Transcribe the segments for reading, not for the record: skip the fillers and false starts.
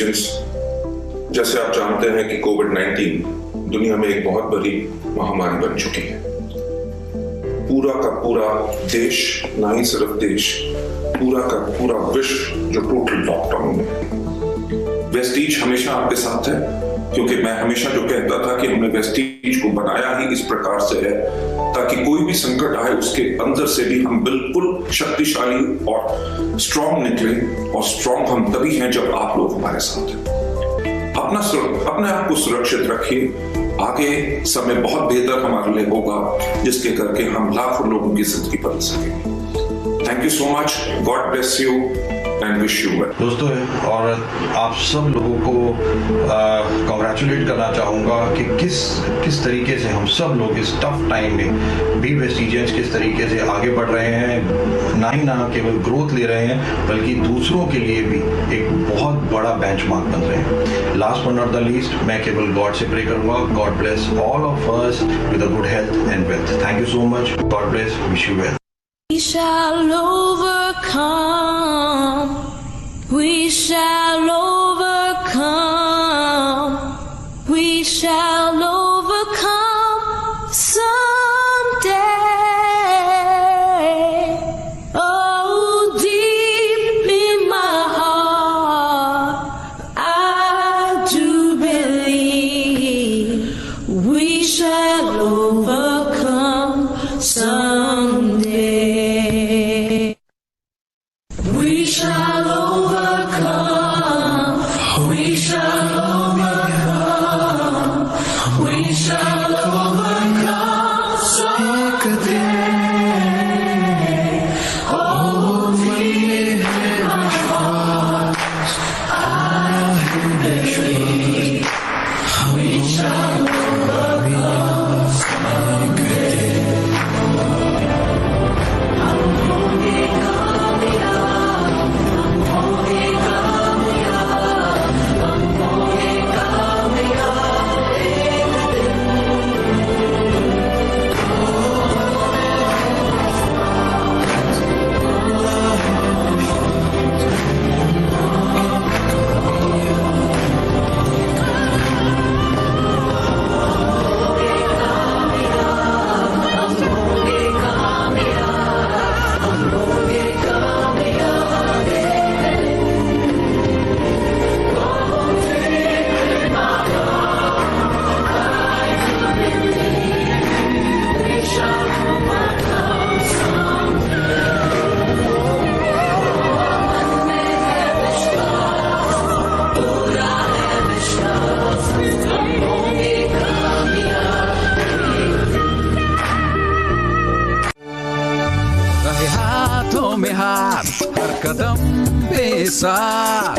वेस्टिजियंस, जैसे आप जानते हैं कि कोविड-19 दुनिया में एक बहुत बड़ी महामारी बन चुकी है। पूरा का पूरा देश, ना ही सिर्फ देश, पूरा का पूरा विश्व जो टोटल लॉकडाउन में है। वेस्टीज हमेशा आपके साथ है, क्योंकि मैं हमेशा जो कहता था कि हमने वेस्टीज को बनाया ही इस प्रकार से है ताकि कोई भी संकट आए उसके अंदर से भी हम बिल्कुल शक्तिशाली और स्ट्रॉन्ग निकले। और स्ट्रॉन्ग हम तभी हैं जब आप लोग हमारे साथ हैं। अपने आप को सुरक्षित रखिए। आगे समय बहुत बेहतर हमारे लिए होगा, जिसके करके हम लाखों लोगों की जिंदगी बदल सकेंगे। Thank you so much, God bless you and wish you well. दोस्तों, और आप सब लोगों को कॉन्ग्रेचुलेट करना चाहूँगा कि किस तरीके से हम सब लोग इस टफ टाइम में भी वेस्टिजियंस किस तरीके से आगे बढ़ रहे हैं। ना केवल ग्रोथ ले रहे हैं बल्कि दूसरों के लिए भी एक बहुत बड़ा बेंचमार्क बन रहे हैं। Last but not the least, मैं केवल गॉड से प्रे करूँगा, God bless all of us with a good health and wealth. Thank you so much, God bless, wish you well. We shall overcome. We shall overcome. We shall overcome someday. Oh, deep in my heart, I do believe we shall overcome someday. We shall overcome. We shall overcome. We shall overcome someday. Oh, deep in my heart, I believe we shall overcome someday. हाथ हर कदम पे साथ,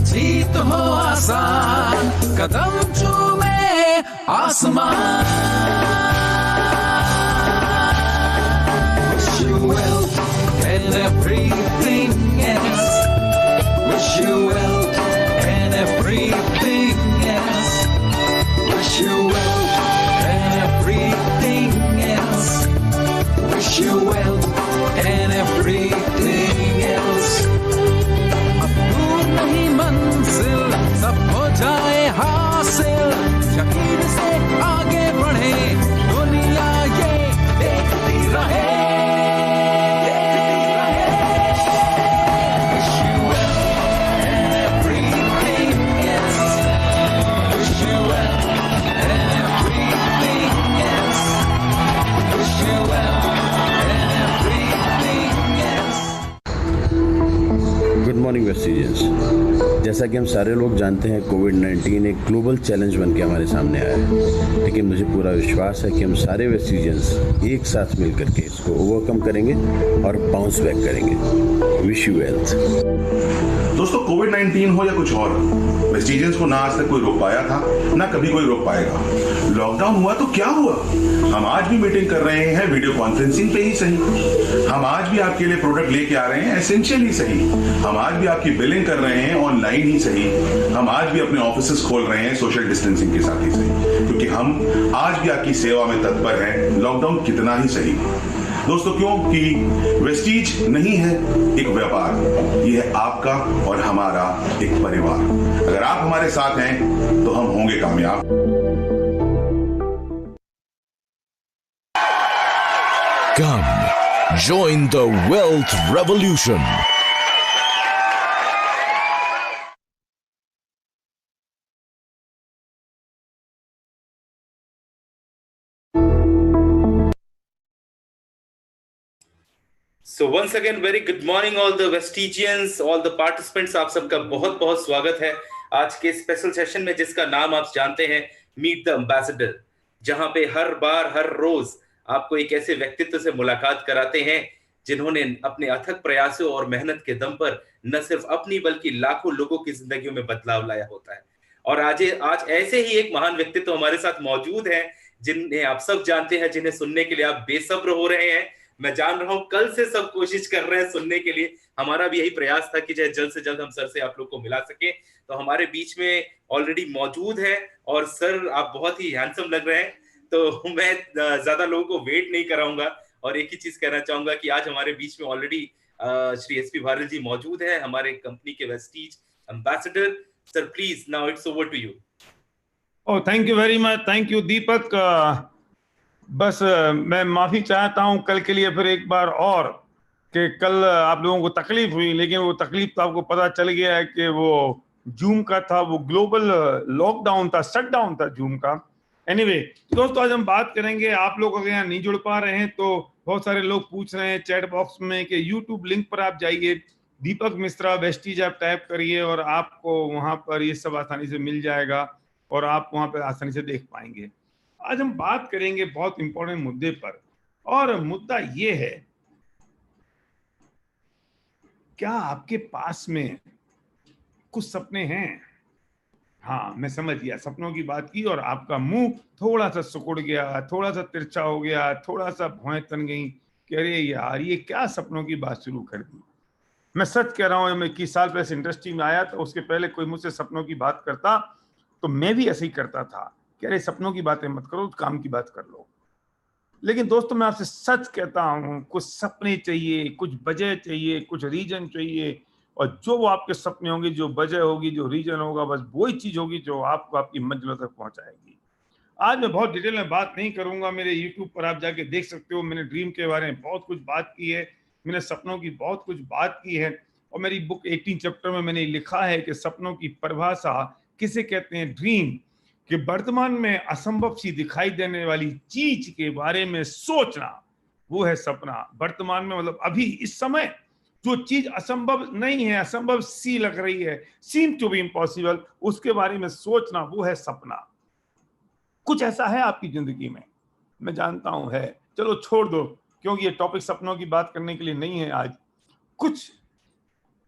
जीत हो आसान, कदम चूमे आसमान। Wish you well and everything else. Wish you well and everything else. Wish you well and everything else. Wish you well and everything else. अब दूर नहीं मंजिल, सब हो जाए हासिल, यकीन से आगे बढ़े, दुनिया ये देखती रहे। Wish you well and everything else. Wish you well and everything else. Wish you well. Good morning Vestigians. जैसा कि हम सारे लोग जानते हैं, कोविड-19 एक ग्लोबल चैलेंज बन के हमारे सामने आया है, लेकिन मुझे पूरा विश्वास है कि हम सारे वेस्टिजियंस एक साथ मिलकर के इसको ओवरकम करेंगे और बाउंस बैक करेंगे। Wish you wealth. दोस्तों, कोविड-19 हो या कुछ और, वेस्टिजियंस को ना आज तक कोई रोक पाया था, ना कभी कोई रोक पाएगा। लॉकडाउन हुआ तो क्या हुआ, हम आज भी मीटिंग कर रहे हैं वीडियो कॉन्फ्रेंसिंग पे ही सही, हम आज भी आपके लिए प्रोडक्ट लेके आ रहे हैं एसेंशियल ही सही, हम आज भी आपकी बिलिंग कर रहे हैं ऑनलाइन ही सही, हम आज भी अपने ऑफिसेस खोल रहे हैं सोशल डिस्टेंसिंग के साथ ही सही, क्योंकि हम आज भी आपकी सेवा में तत्पर हैं। लॉकडाउन कितना ही सही। दोस्तों क्योंकि वेस्टीज नहीं है एक व्यापार, ये है आपका और हमारा एक परिवार। अगर आप हमारे साथ हैं तो हम होंगे कामयाब। Come, join the wealth revolution. So once again, very good morning all the Vestigians, all the participants, आप सबका बहुत बहुत स्वागत है आज के स्पेशल सेशन में, जिसका नाम आप जानते हैं मीट द एम्बेसडर, जहां पे हर बार हर रोज आपको एक ऐसे व्यक्तित्व से मुलाकात कराते हैं जिन्होंने अपने अथक प्रयासों और मेहनत के दम पर न सिर्फ अपनी बल्कि लाखों लोगों की जिंदगियों में बदलाव लाया होता है। और आज ऐसे ही एक महान व्यक्तित्व हमारे साथ मौजूद है जिन्हें आप सब जानते हैं, जिन्हें सुनने के लिए आप बेसब्र हो रहे हैं। मैं जान रहा हूं कल से सब कोशिश कर रहे हैं सुनने के लिए। हमारा भी यही प्रयास था कि चाहे जल्द से जल्द हम सर से आप लोग को मिला सके। तो हमारे बीच में ऑलरेडी मौजूद है और सर आप बहुत ही हैंडसम लग रहे हैं, तो मैं ज्यादा लोगों को वेट नहीं कराऊंगा और एक ही चीज कहना चाहूंगा कि आज हमारे बीच में ऑलरेडी श्री एसपी भारल जी मौजूद है, हमारे कंपनी के Vestige ambassador. Sir please, now it's over to you. Oh, thank you very much, thank you Deepak. बस मैं माफी चाहता हूं कल के लिए फिर एक बार और कि कल आप लोगों को तकलीफ हुई, लेकिन वो तकलीफ तो आपको पता चल गया है कि वो जूम का था, वो ग्लोबल लॉकडाउन था, शटडाउन था जूम का। एनीवे दोस्तों, आज हम बात करेंगे, आप लोग अगर यहाँ नहीं जुड़ पा रहे हैं तो बहुत सारे लोग पूछ रहे हैं चैट बॉक्स में कि यूट्यूब लिंक पर आप जाइए, दीपक मिश्रा वेस्टीज आप टाइप करिए और आपको वहां पर ये सब आसानी से मिल जाएगा और आप वहां पर आसानी से देख पाएंगे। आज हम बात करेंगे बहुत इंपॉर्टेंट मुद्दे पर, और मुद्दा ये है, क्या आपके पास में कुछ सपने हैं? हाँ, मैं समझ गया, सपनों की बात की और आपका मुंह थोड़ा सा सिकुड़ गया, थोड़ा सा तिरछा हो गया, थोड़ा सा भौएं तन गई कि अरे यार ये क्या सपनों की बात शुरू कर दी। मैं सच कह रहा हूं, मैं 21 साल पहले इंडस्ट्री में आया तो उसके पहले कोई मुझसे सपनों की बात करता तो मैं भी ऐसे ही करता था कि अरे सपनों की बातें मत करो, काम की बात कर लो। लेकिन दोस्तों, मैं आपसे सच कहता हूं, कुछ सपने चाहिए, कुछ वजह चाहिए, कुछ रीजन चाहिए, और जो वो आपके सपने होंगे, जो वजह होगी, जो रीजन होगा, बस वही चीज होगी जो आपको आपकी मंजिलों तक पहुंचाएगी। आज मैं बहुत डिटेल में बात नहीं करूंगा, मेरे यूट्यूब पर आप जाके देख सकते हो, मैंने ड्रीम के बारे में बहुत कुछ बात की है, मैंने सपनों की बहुत कुछ बात की है, और मेरी बुक 18 चैप्टर में मैंने लिखा है कि सपनों की परिभाषा किसे कहते हैं, ड्रीम, कि वर्तमान में असंभव सी दिखाई देने वाली चीज के बारे में सोचना, वो है सपना। वर्तमान में मतलब अभी इस समय जो चीज असंभव नहीं है, असंभव सी लग रही है, सीम टू बी इम्पॉसिबल, उसके बारे में सोचना, वो है सपना। कुछ ऐसा है आपकी जिंदगी में? मैं जानता हूं है, चलो छोड़ दो, क्योंकि ये टॉपिक सपनों की बात करने के लिए नहीं है आज। कुछ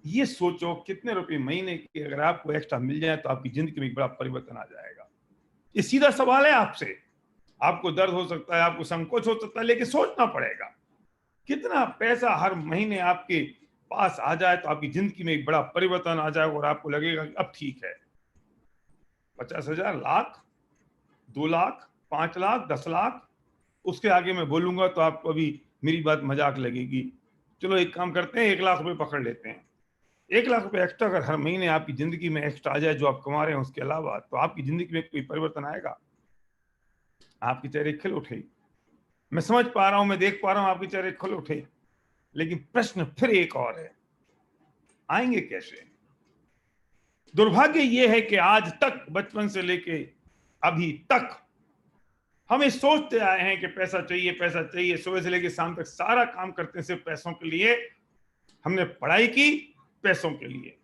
ये सोचो, कितने रुपए महीने के अगर आपको एक्स्ट्रा मिल जाए तो आपकी जिंदगी में एक बड़ा परिवर्तन आ जाएगा। ये सीधा सवाल है आपसे। आपको दर्द हो सकता है, आपको संकोच हो सकता है, लेकिन सोचना पड़ेगा। कितना पैसा हर महीने आपके पास आ जाए तो आपकी जिंदगी में एक बड़ा परिवर्तन आ जाएगा और आपको लगेगा कि अब ठीक है। 50,000, लाख, 2 लाख, 5 लाख, 10 लाख, उसके आगे मैं बोलूंगा तो आपको अभी मेरी बात मजाक लगेगी। चलो एक काम करते हैं, 1 लाख रुपए पकड़ लेते हैं। 1 लाख रुपए एक्स्ट्रा अगर हर महीने आपकी जिंदगी में एक्स्ट्रा आ जाए जो आप कमा रहे हैं उसके अलावा, तो आपकी जिंदगी में कोई परिवर्तन आएगा? आपके चेहरे खिल उठे, मैं समझ पा रहा हूं, मैं देख पा रहा हूं आपके चेहरे खिल उठे, लेकिन प्रश्न फिर एक और है, आएंगे कैसे? दुर्भाग्य यह है कि आज तक, बचपन से लेके अभी तक, हम ये सोचते आए हैं कि पैसा चाहिए, पैसा चाहिए, सुबह से लेके शाम तक सारा काम करते हैं सिर्फ पैसों के लिए। हमने पढ़ाई की पैसों के लिए,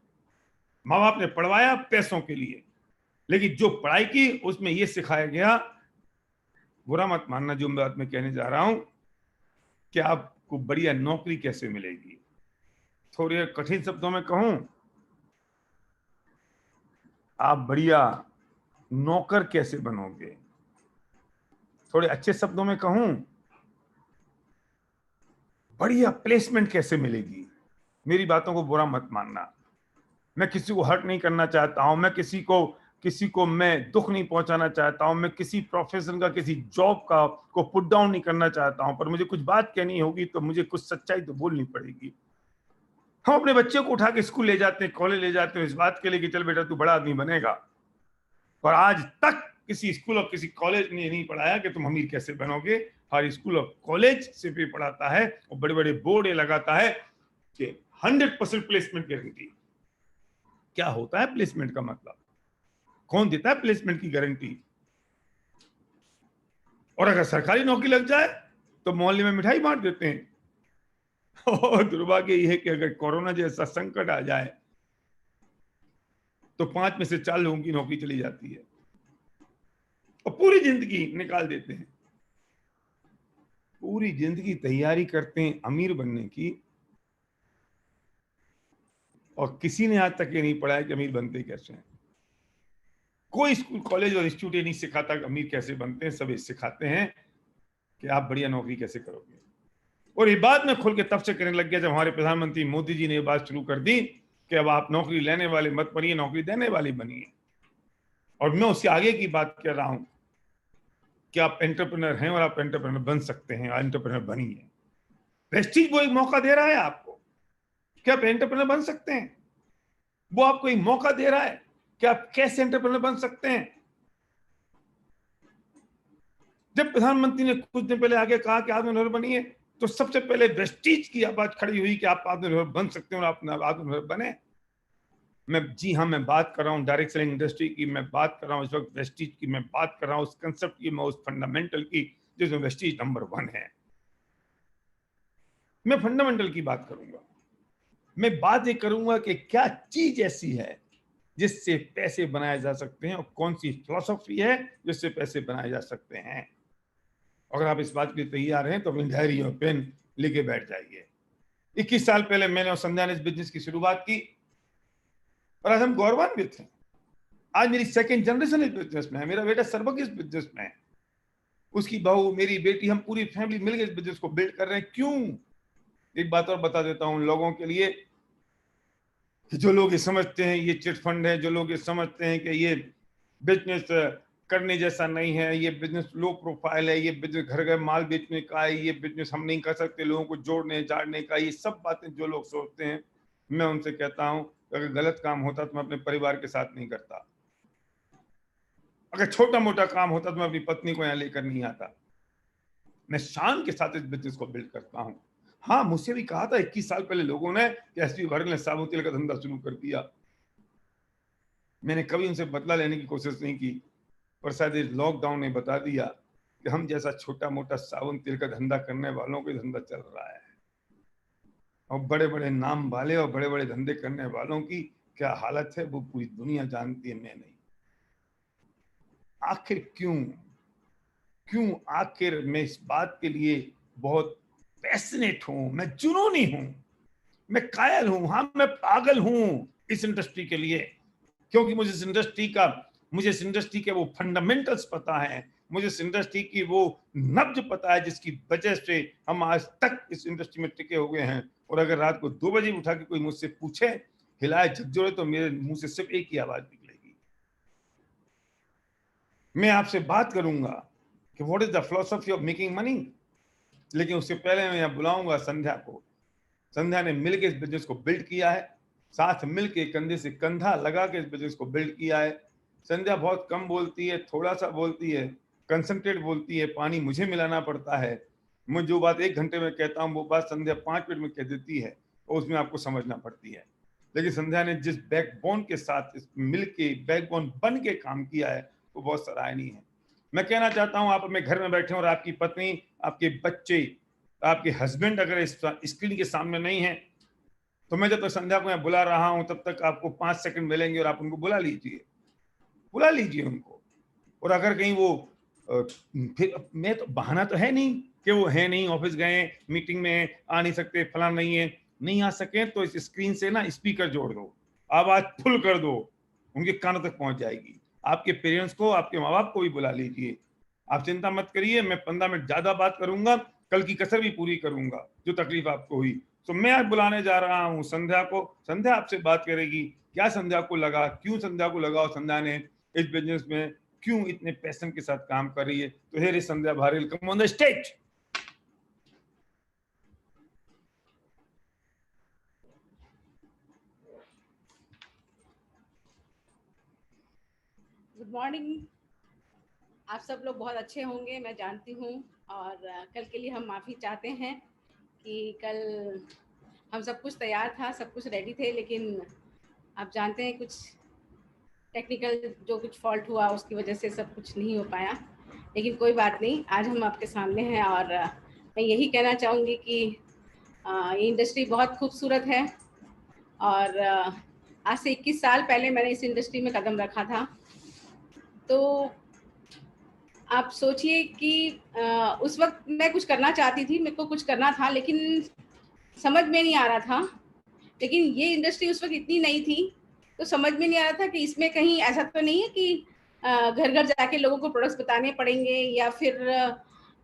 माँ बाप ने पढ़वाया पैसों के लिए, लेकिन जो पढ़ाई की उसमें यह सिखाया गया, बुरा मत मानना जो बात मैं कहने जा रहा हूं, कि आपको बढ़िया नौकरी कैसे मिलेगी। थोड़े कठिन शब्दों में कहूं, आप बढ़िया नौकर कैसे बनोगे। थोड़े अच्छे शब्दों में कहूं, बढ़िया प्लेसमेंट कैसे मिलेगी। मेरी बातों को बुरा मत मानना, मैं किसी को हर्ट नहीं करना चाहता हूं, मैं किसी को किसी को मैं दुख नहीं पहुंचाना चाहता हूं, मैं किसी प्रोफेशन का, किसी जॉब का को पुट डाउन नहीं करना चाहता हूं, पर मुझे कुछ बात कहनी होगी तो मुझे कुछ सच्चाई तो बोलनी पड़ेगी। हम अपने बच्चे को उठा के स्कूल ले जाते हैं, कॉलेज ले जाते हैं इस बात के लिए कि चल बेटा तू बड़ा आदमी बनेगा, पर आज तक किसी स्कूल और किसी कॉलेज ने नहीं पढ़ाया कि तुम अमीर कैसे बनोगे। हर स्कूल और कॉलेज सिर्फ भी पढ़ाता है और बड़े बड़े बोर्ड लगाता है कि 100% प्लेसमेंट गारंटी। क्या होता है प्लेसमेंट का मतलब? कौन देता है प्लेसमेंट की गारंटी? और अगर सरकारी नौकरी लग जाए तो मोहल्ले में मिठाई बांट देते हैं। और दुर्भाग्य यह है कि अगर कोरोना जैसा संकट आ जाए तो 5 में से 4 लोगों की नौकरी चली जाती है और पूरी जिंदगी निकाल देते हैं। पूरी जिंदगी तैयारी करते हैं अमीर बनने की और किसी ने आज तक ये नहीं पढ़ाया कि अमीर बनते कैसे हैं। कोई स्कूल, कॉलेज और इंस्टीट्यूट ये नहीं सिखाता कि अमीर कैसे बनते हैं, सब ये सिखाते हैं कि आप बढ़िया नौकरी कैसे करोगे। और ये बात मैं खुल के तब से करने लग गया जब हमारे प्रधानमंत्री मोदी जी ने ये बात शुरू कर दी कि अब आप नौकरी लेने वाले मत बनिए, नौकरी देने वाले बनिए। और मैं उससे आगे की बात कर रहा हूं कि आप एंटरप्रेन्योर हैं और आप एंटरप्रेन्योर बन सकते हैं, एंटरप्रेन्योर बनिए। प्रेस्टीज वो एक मौका दे रहा है आपको कि आप एंटरप्रेन्योर बन सकते हैं। वो आपको एक मौका दे रहा है कि आप कैसे एंटरप्रेन्योर बन सकते हैं। जब प्रधानमंत्री ने कुछ दिन पहले आगे कहा कि आत्मनिर्भर बनिए तो सबसे पहले प्रेस्टीज की आवाज खड़ी हुई कि आप आत्मनिर्भर बन सकते हैं और आप आत्मनिर्भर बने। मैं बात कर रहा हूं डायरेक्ट सेलिंग इंडस्ट्री की, मैं बात कर रहा हूं इस वक्त वेस्टीज की, मैं बात कर रहा हूं उस कंसेप्ट की, मैं उस फंडामेंटल की जिसमें वेस्टीज नंबर 1 है। मैं फंडामेंटल की बात करूंगा। मैं बात ये करूंगा कि क्या चीज ऐसी है जिससे पैसे बनाए जा सकते हैं और कौन सी फिलॉसफी है जिससे पैसे बनाए जा सकते हैं। अगर आप इस बात के लिए तैयार हैं तो अपनी डायरी और पेन लेके बैठ जाइए। 21 साल पहले मैंने और संध्या ने इस बिजनेस की शुरुआत की और आज हम गौरवान्वित हैं। आज मेरी 2nd जनरेशन इस बिजनेस में है। मेरा बेटा सर्वज्ञ इस बिजनेस में है, उसकी बहू, मेरी बेटी, हम पूरी फैमिली मिलकर इस बिजनेस को बिल्ड कर रहे हैं। क्यों? एक बात और बता देता हूं लोगों के लिए कि जो लोग ये समझते हैं ये चिट फंड है, जो लोग ये समझते हैं कि ये बिजनेस करने जैसा नहीं है, ये बिजनेस लो प्रोफाइल है, ये बिजनेस घर घर माल बेचने का है, ये बिजनेस हम नहीं कर सकते लोगों को जोड़ने जाड़ने का, ये सब बातें जो लोग सोचते हैं, मैं उनसे कहता हूं अगर गलत काम होता तो मैं अपने परिवार के साथ नहीं करता। अगर छोटा मोटा काम होता तो मैं अपनी पत्नी को यहाँ लेकर नहीं आता। मैं शान के साथ इस बिजनेस को बिल्ड करता हूं। हाँ, मुझसे भी कहा था 21 साल पहले लोगों ने कि एसपी वर्गल ने साबुन तेल का धंधा शुरू कर दिया। मैंने कभी उनसे बदला लेने की कोशिश नहीं की, पर शायद इस लॉकडाउन ने बता दिया कि हम जैसा छोटा मोटा साबुन तेल का धंधा करने वालों को धंधा चल रहा है और बड़े बड़े नाम वाले और बड़े बड़े धंधे करने वालों की क्या हालत है वो पूरी दुनिया जानती है, मैं नहीं। आखिर क्यों आखिर मैं इस बात के लिए बहुत पैशनेट हूं, मैं जुनूनी हूं, मैं कायल हूं, हाँ मैं पागल हूं इस इंडस्ट्री के लिए, क्योंकि मुझे इस इंडस्ट्री के वो फंडामेंटल्स पता है, मुझे इस इंडस्ट्री की वो नब्ज पता है जिसकी वजह से हम आज तक इस इंडस्ट्री में टिके हुए हैं। और अगर रात को 2 बजे उठा के कोई मुझसे पूछे, हिलाए झकझोरे, तो मेरे मुंह से सिर्फ एक ही आवाज निकलेगी। मैं आपसे बात करूंगा कि what is the philosophy of making money, लेकिन उससे पहले मैं यहाँ बुलाऊंगा संध्या को। संध्या ने मिलकर इस बिजनेस को बिल्ड किया है, साथ मिलकर कंधे से कंधा लगा के इस बिजनेस को बिल्ड किया है। संध्या बहुत कम बोलती है, थोड़ा सा बोलती है, कंसंट्रेट बोलती है, पानी मुझे मिलाना पड़ता है। मैं जो बात 1 घंटे में कहता हूँ वो बात संध्या 5 मिनट में कह देती है और उसमें आपको समझना पड़ती है। लेकिन संध्या ने जिस बैकबोन के साथ मिल के बैकबोन बन के काम किया है वो बहुत सराहनीय है। मैं कहना चाहता हूँ आप अपने घर में बैठे और आपकी पत्नी, आपके बच्चे, आपके हस्बैंड अगर इस स्क्रीन के सामने नहीं है तो मैं जब तक संध्या को यहाँ बुला रहा हूँ तब तक आपको 5 सेकंड मिलेंगे और आप उनको बुला लीजिए उनको। और अगर कहीं वो फिर मैं तो बहाना तो है नहीं कि वो है नहीं, ऑफिस गए, मीटिंग में आ नहीं सकते, फलां नहीं आ सके, तो इस स्क्रीन से ना स्पीकर जोड़ दो, आवाज फुल कर दो, उनके कानों तक पहुंच जाएगी। आपके पेरेंट्स को, आपके माँ बाप को भी बुला लीजिए। आप चिंता मत करिए, मैं 15 मिनट ज्यादा बात करूंगा, कल की कसर भी पूरी करूंगा जो तकलीफ आपको हुई। तो मैं आज बुलाने जा रहा हूँ संध्या को। संध्या आपसे बात करेगी। क्या संध्या को लगा, क्यों संध्या को लगा और संध्या ने इस बिजनेस में क्यों इतने पैशन के साथ काम कर रही है। तो here is Sandhya Bharel, come on the stage. Good morning. आप सब लोग बहुत अच्छे होंगे, मैं जानती हूँ। और कल के लिए हम माफ़ी चाहते हैं कि कल हम सब कुछ तैयार था, सब कुछ रेडी थे, लेकिन आप जानते हैं कुछ टेक्निकल जो कुछ फॉल्ट हुआ उसकी वजह से सब कुछ नहीं हो पाया। लेकिन कोई बात नहीं, आज हम आपके सामने हैं। और मैं यही कहना चाहूँगी कि ये इंडस्ट्री बहुत खूबसूरत है। और आज से 21 साल पहले मैंने इस इंडस्ट्री में कदम रखा था। तो आप सोचिए कि उस वक्त मैं कुछ करना चाहती थी, मेरे को कुछ करना था, लेकिन समझ में नहीं आ रहा था। लेकिन ये इंडस्ट्री उस वक्त इतनी नई थी, तो समझ में नहीं आ रहा था कि इसमें कहीं ऐसा तो नहीं है कि घर घर जाके लोगों को प्रोडक्ट्स बताने पड़ेंगे, या फिर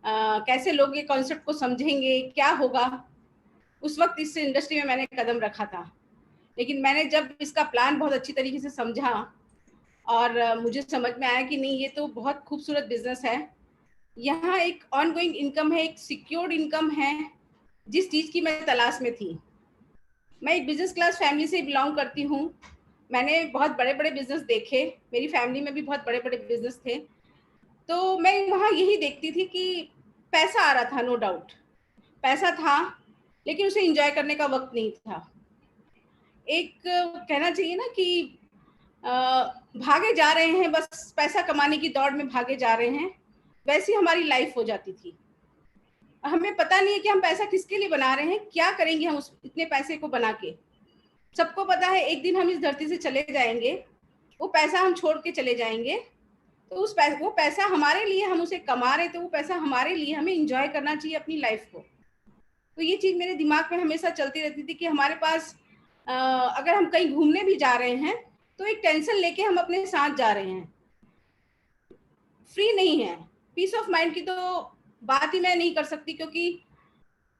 कैसे लोग ये कॉन्सेप्ट को समझेंगे, क्या होगा। उस वक्त इस इंडस्ट्री में मैंने कदम रखा था, लेकिन मैंने जब इसका प्लान बहुत अच्छी तरीके से समझा और मुझे समझ में आया कि नहीं, ये तो बहुत खूबसूरत बिजनेस है। यहाँ एक ऑनगोइंग इनकम है, एक सिक्योर्ड इनकम है, जिस चीज़ की मैं तलाश में थी। मैं एक बिजनेस क्लास फैमिली से बिलोंग करती हूँ। मैंने बहुत बड़े बड़े बिजनेस देखे, मेरी फैमिली में भी बहुत बड़े बड़े बिजनेस थे। तो मैं वहाँ यही देखती थी कि पैसा आ रहा था, नो डाउट पैसा था, लेकिन उसे एंजॉय करने का वक्त नहीं था। एक कहना चाहिए ना कि भागे जा रहे हैं, बस पैसा कमाने की दौड़ में भागे जा रहे हैं, वैसी हमारी लाइफ हो जाती थी। हमें पता नहीं है कि हम पैसा किसके लिए बना रहे हैं, क्या करेंगे हम उस इतने पैसे को बना के। सबको पता है एक दिन हम इस धरती से चले जाएंगे, वो पैसा हम छोड़ के चले जाएंगे। तो वो पैसा हमारे लिए, हम उसे कमा रहे, तो वो पैसा हमारे लिए, हमें एंजॉय करना चाहिए अपनी लाइफ को। तो ये चीज़ मेरे दिमाग में हमेशा चलती रहती थी कि हमारे पास अगर हम कहीं घूमने भी जा रहे हैं तो एक टेंशन लेके हम अपने साथ जा रहे हैं, फ्री नहीं है। पीस ऑफ माइंड की तो बात ही मैं नहीं कर सकती, क्योंकि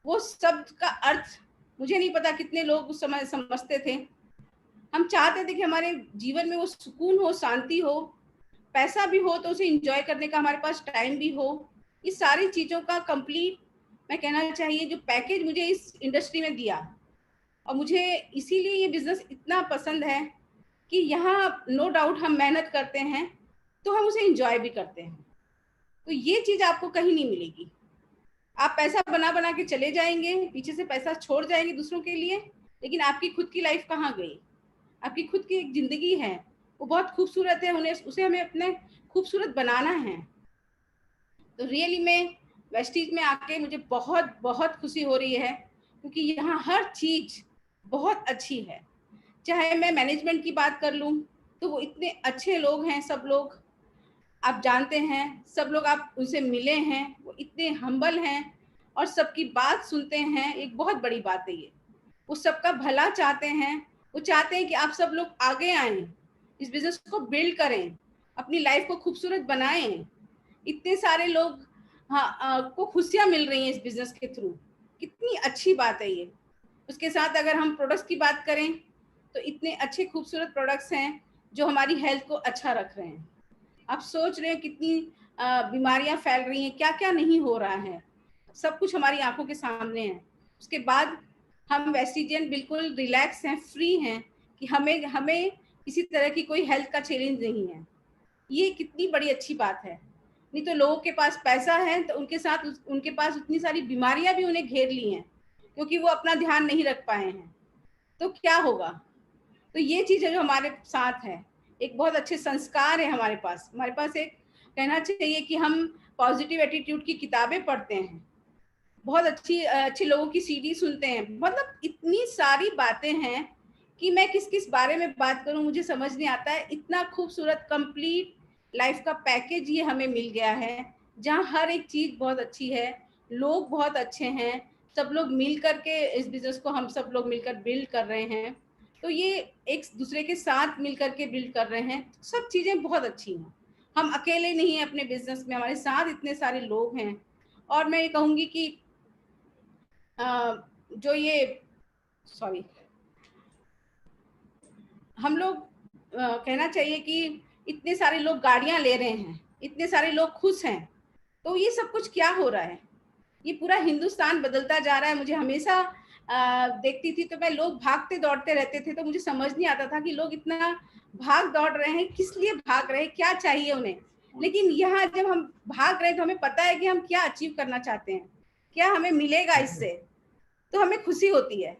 वो शब्द का अर्थ मुझे नहीं पता कितने लोग उस समय समझते थे। हम चाहते थे कि हमारे जीवन में वो सुकून हो, शांति हो, पैसा भी हो तो उसे एंजॉय करने का हमारे पास टाइम भी हो। इस सारी चीज़ों का कंप्लीट, मैं कहना चाहिए, जो पैकेज मुझे इस इंडस्ट्री में दिया, और मुझे इसीलिए ये बिजनेस इतना पसंद है कि यहाँ नो डाउट हम मेहनत करते हैं तो हम उसे एंजॉय भी करते हैं। तो ये चीज़ आपको कहीं नहीं मिलेगी। आप पैसा बना बना के चले जाएंगे, पीछे से पैसा छोड़ जाएंगे दूसरों के लिए, लेकिन आपकी खुद की लाइफ कहाँ गई। आपकी खुद की एक ज़िंदगी है, वो बहुत खूबसूरत है, उसे हमें अपने खूबसूरत बनाना है। तो रियली में वेस्टीज में आके मुझे बहुत बहुत खुशी हो रही है, क्योंकि यहाँ हर चीज़ बहुत अच्छी है। चाहे मैं मैनेजमेंट की बात कर लूँ तो वो इतने अच्छे लोग हैं, सब लोग आप जानते हैं, सब लोग आप उनसे मिले हैं, वो इतने हम्बल हैं और सबकी बात सुनते हैं। एक बहुत बड़ी बात है ये, वो सबका भला चाहते हैं। वो चाहते हैं कि आप सब लोग आगे आएं, इस बिजनेस को बिल्ड करें, अपनी लाइफ को खूबसूरत बनाएं। इतने सारे लोग को खुशियाँ मिल रही हैं इस बिजनेस के थ्रू, कितनी अच्छी बात है ये। उसके साथ अगर हम प्रोडक्ट्स की बात करें तो इतने अच्छे खूबसूरत प्रोडक्ट्स हैं जो हमारी हेल्थ को अच्छा रख रहे हैं। आप सोच रहे हैं कितनी बीमारियां फैल रही हैं, क्या क्या नहीं हो रहा है, सब कुछ हमारी आंखों के सामने है। उसके बाद हम वेस्टिजियन बिल्कुल रिलैक्स हैं, फ्री हैं कि हमें किसी तरह की कोई हेल्थ का चैलेंज नहीं है। ये कितनी बड़ी अच्छी बात है। नहीं तो लोगों के पास पैसा है तो उनके पास उतनी सारी बीमारियां भी उन्हें घेर ली हैं, क्योंकि वो अपना ध्यान नहीं रख पाए हैं। तो क्या होगा। तो ये चीज़ है जो हमारे साथ है, एक बहुत अच्छे संस्कार है हमारे पास एक कहना चाहिए कि हम पॉजिटिव एटीट्यूड की किताबें पढ़ते हैं, बहुत अच्छे लोगों की सीडी सुनते हैं। मतलब इतनी सारी बातें हैं कि मैं किस किस बारे में बात करूं, मुझे समझ नहीं आता है। इतना खूबसूरत कंप्लीट लाइफ का पैकेज ये हमें मिल गया है, जहां हर एक चीज़ बहुत अच्छी है, लोग बहुत अच्छे हैं, सब लोग मिल करके इस बिजनेस को हम सब लोग मिलकर बिल्ड कर रहे हैं। तो ये एक दूसरे के साथ मिल करके बिल्ड कर रहे हैं, सब चीज़ें बहुत अच्छी हैं। हम अकेले नहीं हैं अपने बिजनेस में, हमारे साथ इतने सारे लोग हैं। और मैं ये कहूँगी कि जो ये हम लोग कहना चाहिए कि इतने सारे लोग गाड़ियां ले रहे हैं, इतने सारे लोग खुश हैं, तो ये सब कुछ क्या हो रहा है? ये पूरा हिंदुस्तान बदलता जा रहा है। मुझे हमेशा देखती थी तो मैं लोग भागते दौड़ते रहते थे, तो मुझे समझ नहीं आता था कि लोग इतना भाग दौड़ रहे हैं, किस लिए भाग रहे हैं, क्या चाहिए उन्हें। लेकिन यहाँ जब हम भाग रहे हैं तो हमें पता है कि हम क्या अचीव करना चाहते हैं, क्या हमें मिलेगा इससे, तो हमें खुशी होती है।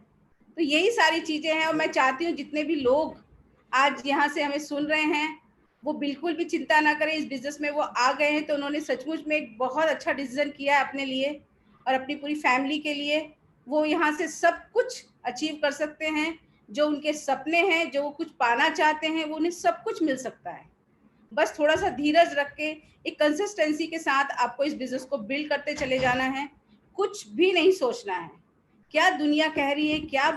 तो यही सारी चीजें हैं, और मैं चाहती हूँ जितने भी लोग आज यहाँ से हमें सुन रहे हैं वो बिल्कुल भी चिंता ना करें। इस बिजनेस में वो आ गए हैं तो उन्होंने सचमुच में एक बहुत अच्छा डिसीजन किया है अपने लिए और अपनी पूरी फैमिली के लिए। वो यहाँ से सब कुछ अचीव कर सकते हैं, जो उनके सपने हैं, जो वो कुछ पाना चाहते हैं, वो उन्हें सब कुछ मिल सकता है। बस थोड़ा सा धीरज रख के एक कंसिस्टेंसी के साथ आपको इस बिजनेस को बिल्ड करते चले जाना है। कुछ भी नहीं सोचना है क्या दुनिया कह रही है, क्या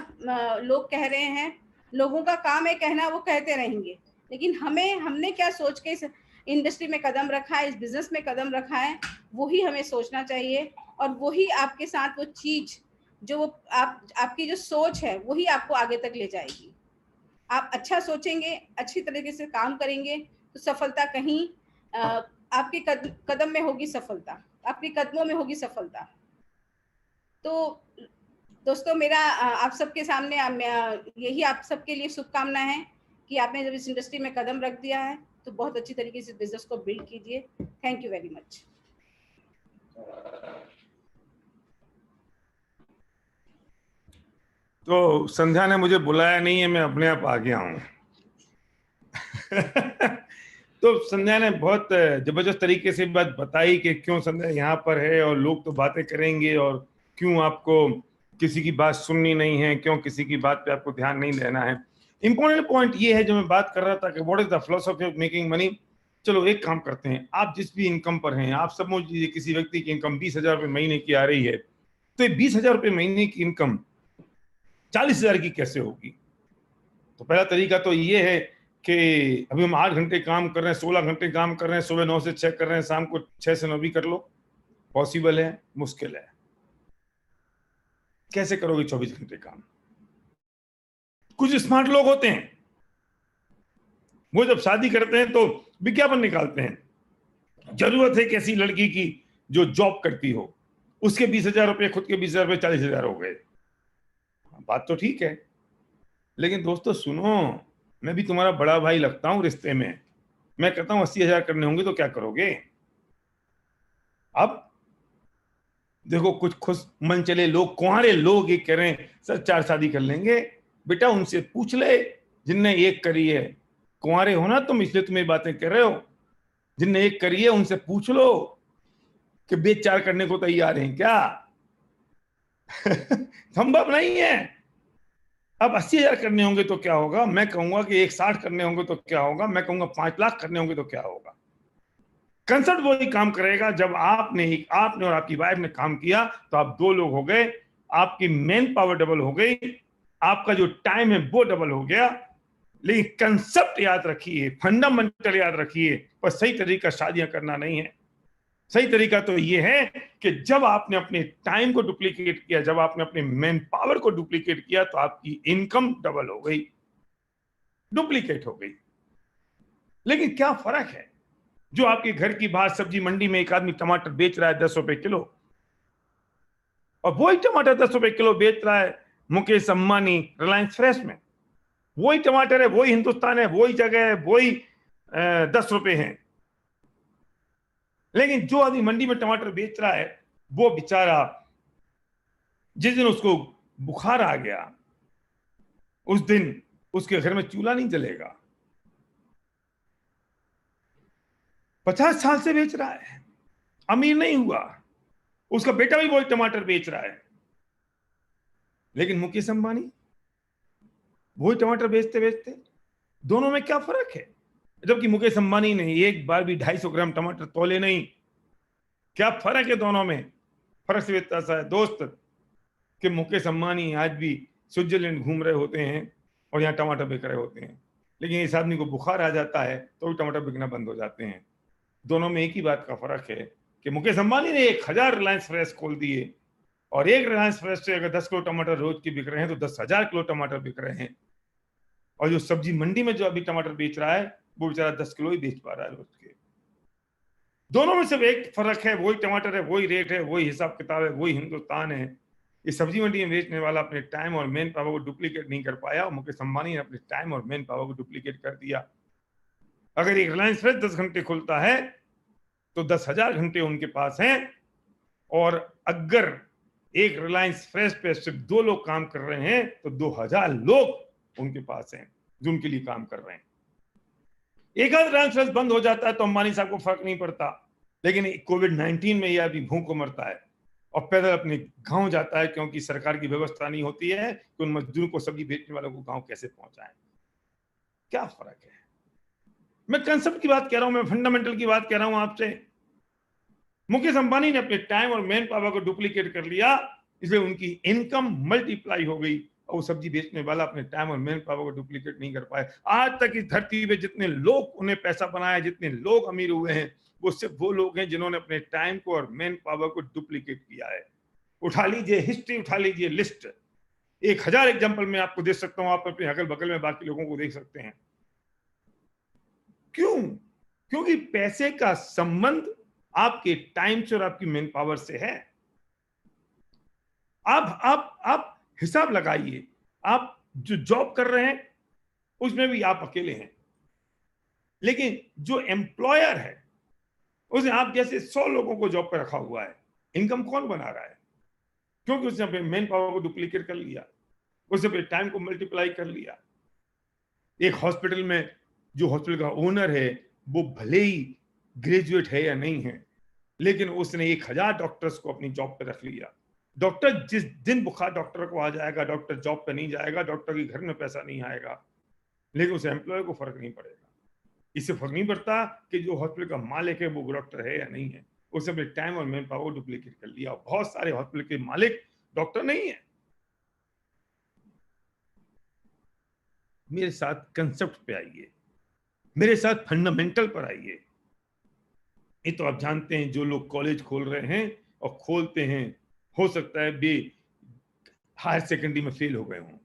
लोग कह रहे हैं। लोगों का काम है कहना, वो कहते रहेंगे, लेकिन हमने क्या सोच के इस इंडस्ट्री में कदम रखा है, इस बिजनेस में कदम रखा है, वही हमें सोचना चाहिए। और वही आपके साथ वो चीज जो आपकी जो सोच है वही आपको आगे तक ले जाएगी। आप अच्छा सोचेंगे, अच्छी तरीके से काम करेंगे तो सफलता कहीं आपके कदम में होगी, सफलता आपके कदमों में होगी सफलता। तो दोस्तों मेरा आप सबके सामने यही आप सबके लिए शुभकामना है कि आपने जब इस इंडस्ट्री में कदम रख दिया है तो बहुत अच्छी तरीके से बिजनेस को बिल्ड कीजिए। Thank you very much. तो संध्या ने मुझे बुलाया नहीं है, मैं अपने आप आ गया हूँ। तो संध्या ने बहुत जबरदस्त तरीके से बात बताई कि क्यों संध्या यहाँ पर है और लोग तो बातें करेंगे और क्यों आपको किसी की बात सुननी नहीं है, क्यों किसी की बात पे आपको ध्यान नहीं देना है। इंपॉर्टेंट पॉइंट ये है जो मैं बात कर रहा था कि what is the philosophy of making money. चलो एक काम करते हैं, आप जिस भी इनकम पर हैं, आप समझ लीजिए किसी व्यक्ति की इनकम 20,000 रुपये महीने की आ रही है, तो ये 20,000 रुपये महीने की इनकम 40,000 की कैसे होगी? तो पहला तरीका तो ये है कि अभी हम 8 घंटे काम कर रहे हैं, 16 घंटे काम कर रहे हैं, सुबह 9 से 6 कर रहे हैं, शाम को 6 से 9 भी कर लो। पॉसिबल है? मुश्किल है। कैसे करोगे 24 घंटे काम? कुछ स्मार्ट लोग होते हैं, वो जब शादी करते हैं तो विज्ञापन निकालते हैं, जरूरत है एक ऐसी लड़की की जो जॉब करती हो। उसके 20,000 रुपये, खुद के 20,000 रुपये 40,000 हो गए। बात तो ठीक है, लेकिन दोस्तों सुनो, मैं भी तुम्हारा बड़ा भाई लगता हूं रिश्ते में। मैं कहता हूं 80,000 करने होंगे तो क्या करोगे? अब देखो कुछ खुश मन चले लोग, कुंवारे लोग ये कह रहे हैं सर 4 शादी कर लेंगे। बेटा उनसे पूछ ले जिनने एक करी है। कुंवारे हो ना तुम, इसलिए तुम ये बातें कर रहे हो। जिनने एक करी है उनसे पूछ लो कि बे 4 करने को तैयार हैं क्या? संभव नहीं है। अब 80,000 करने होंगे तो क्या होगा? मैं कहूंगा कि 160 करने होंगे तो क्या होगा? मैं कहूंगा 5 लाख करने होंगे तो क्या होगा? कंसर्ट वही काम करेगा जब आपने और आपकी वाइफ ने काम किया तो आप 2 लोग हो गए, आपकी मैन पावर डबल हो गई, आपका जो टाइम है वो डबल हो गया। लेकिन कंसेप्ट याद रखिए, फंडामेंटल याद रखिए, पर सही तरीका शादियां करना नहीं है। सही तरीका तो ये है कि जब आपने अपने टाइम को डुप्लीकेट किया, जब आपने अपने मैन पावर को डुप्लीकेट किया तो आपकी इनकम डबल हो गई, डुप्लीकेट हो गई। लेकिन क्या फर्क है? जो आपके घर की बाहर सब्जी मंडी में एक आदमी टमाटर बेच रहा है 10 रुपए किलो, और वही टमाटर 10 रुपए किलो बेच रहा है मुकेश अंबानी रिलायंस फ्रेश में। वही टमाटर है, वही हिंदुस्तान है, वही जगह है, वही 10 रुपए हैं। लेकिन जो आदमी मंडी में टमाटर बेच रहा है वो बेचारा, जिस दिन उसको बुखार आ गया उस दिन उसके घर में चूल्हा नहीं जलेगा। 50 साल से बेच रहा है, अमीर नहीं हुआ, उसका बेटा भी वही टमाटर बेच रहा है। लेकिन मुकेश अंबानी वही टमाटर बेचते बेचते, दोनों में क्या फर्क है? जबकि मुकेश अंबानी ने एक बार भी 250 ग्राम टमाटर तोले नहीं। क्या फर्क है दोनों में? फर्क सिर्फ इतना सा है दोस्त कि मुकेश अंबानी आज भी स्विट्जरलैंड घूम रहे होते हैं और यहाँ टमाटर बिक रहे होते हैं, लेकिन इस आदमी को बुखार आ जाता है तो भी टमाटर बिकना बंद हो जाते हैं। दोनों में एक ही बात का फर्क है कि मुकेश अंबानी ने 1000 रिलायंस फ्रेश खोल दिए, और एक रिलायंस फ्रेश से अगर 10 किलो टमाटर रोज की बिक रहे हैं तो 10,000 किलो टमाटर बिक रहे हैं। और जो सब्जी मंडी में जो अभी टमाटर बेच रहा है वो बेचारा 10 किलो ही बेच पा रहा है रोज के। दोनों में सिर्फ एक फर्क है, वही टमाटर है, वही रेट है, वही हिसाब किताब है, वही हिंदुस्तान है। ये सब्जी मंडी में बेचने वाला अपने टाइम और मैन पावर को डुप्लीकेट नहीं कर पाया, और मुकेश अंबानी ने अपने टाइम और मैन पावर को डुप्लीकेट कर दिया। अगर एक रिलायंस फ्रेश 10 घंटे खुलता है तो 10,000 घंटे उनके पास हैं, और अगर एक रिलायंस फ्रेश पे सिर्फ 2 लोग काम कर रहे हैं तो 2,000 लोग उनके पास हैं जो उनके लिए काम कर रहे हैं। एक आध रिलायंस फ्रेश बंद हो जाता है तो अंबानी साहब को फर्क नहीं पड़ता, लेकिन कोविड-19 में यह आदमी भूख को मरता है और पैदल अपने गांव जाता है, क्योंकि सरकार की व्यवस्था नहीं होती है कि उन मजदूरों को, सब्जी बेचने वालों को गांव कैसे पहुंचाएं। क्या फर्क है? मैं कंसेप्ट की बात कह रहा हूं, मैं फंडामेंटल की बात कह रहा हूं आपसे। मुकेश अंबानी ने अपने टाइम और मैन पावर को डुप्लीकेट कर लिया, इसलिए उनकी इनकम मल्टीप्लाई हो गई, और वो सब्जी बेचने वाला अपने टाइम और मैन पावर को डुप्लीकेट नहीं कर पाए। आज तक इस धरती पे जितने लोग उन्हें पैसा बनाया, जितने लोग अमीर हुए हैं, वो सिर्फ वो लोग हैं जिन्होंने अपने टाइम को और मैन पावर को डुप्लीकेट किया है। उठा लीजिए हिस्ट्री, उठा लीजिए लिस्ट, 1000 एग्जाम्पल मैं आपको दे सकता हूं, आप अपने अगल बगल में बाकी लोगों को देख सकते हैं। क्यों? क्योंकि पैसे का संबंध आपके टाइम से और आपकी मैन पावर से है। आप हिसाब लगाइए, आप जो जॉब कर रहे हैं उसमें भी आप अकेले हैं, लेकिन जो एम्प्लॉयर है उसने आप जैसे 100 लोगों को जॉब पर रखा हुआ है। इनकम कौन बना रहा है? क्योंकि उसने अपने मैन पावर को डुप्लीकेट कर लिया, उसने अपने टाइम को मल्टीप्लाई कर लिया। एक हॉस्पिटल में जो हॉस्पिटल का ओनर है वो भले ही ग्रेजुएट है या नहीं है, लेकिन उसने 1000 डॉक्टर्स को अपनी जॉब पे रख लिया। डॉक्टर जिस दिन बुखार डॉक्टर को आ जाएगा, डॉक्टर जॉब पे नहीं जाएगा, डॉक्टर के घर में पैसा नहीं आएगा, लेकिन उस एम्प्लॉय को फर्क नहीं पड़ेगा। इससे फर्क नहीं पड़ता कि जो हॉस्पिटल का मालिक है वो डॉक्टर है या नहीं है, उसने अपने टाइम और मैन पावर डुप्लीकेट कर लिया। बहुत सारे हॉस्पिटल के मालिक डॉक्टर नहीं है। मेरे साथ कंसेप्ट पे आइए, मेरे साथ फंडामेंटल पर आइए। ये तो आप जानते हैं, जो लोग कॉलेज खोल रहे हैं और खोलते हैं, हो सकता है वे हायर सेकेंडरी में फेल हो गए हों,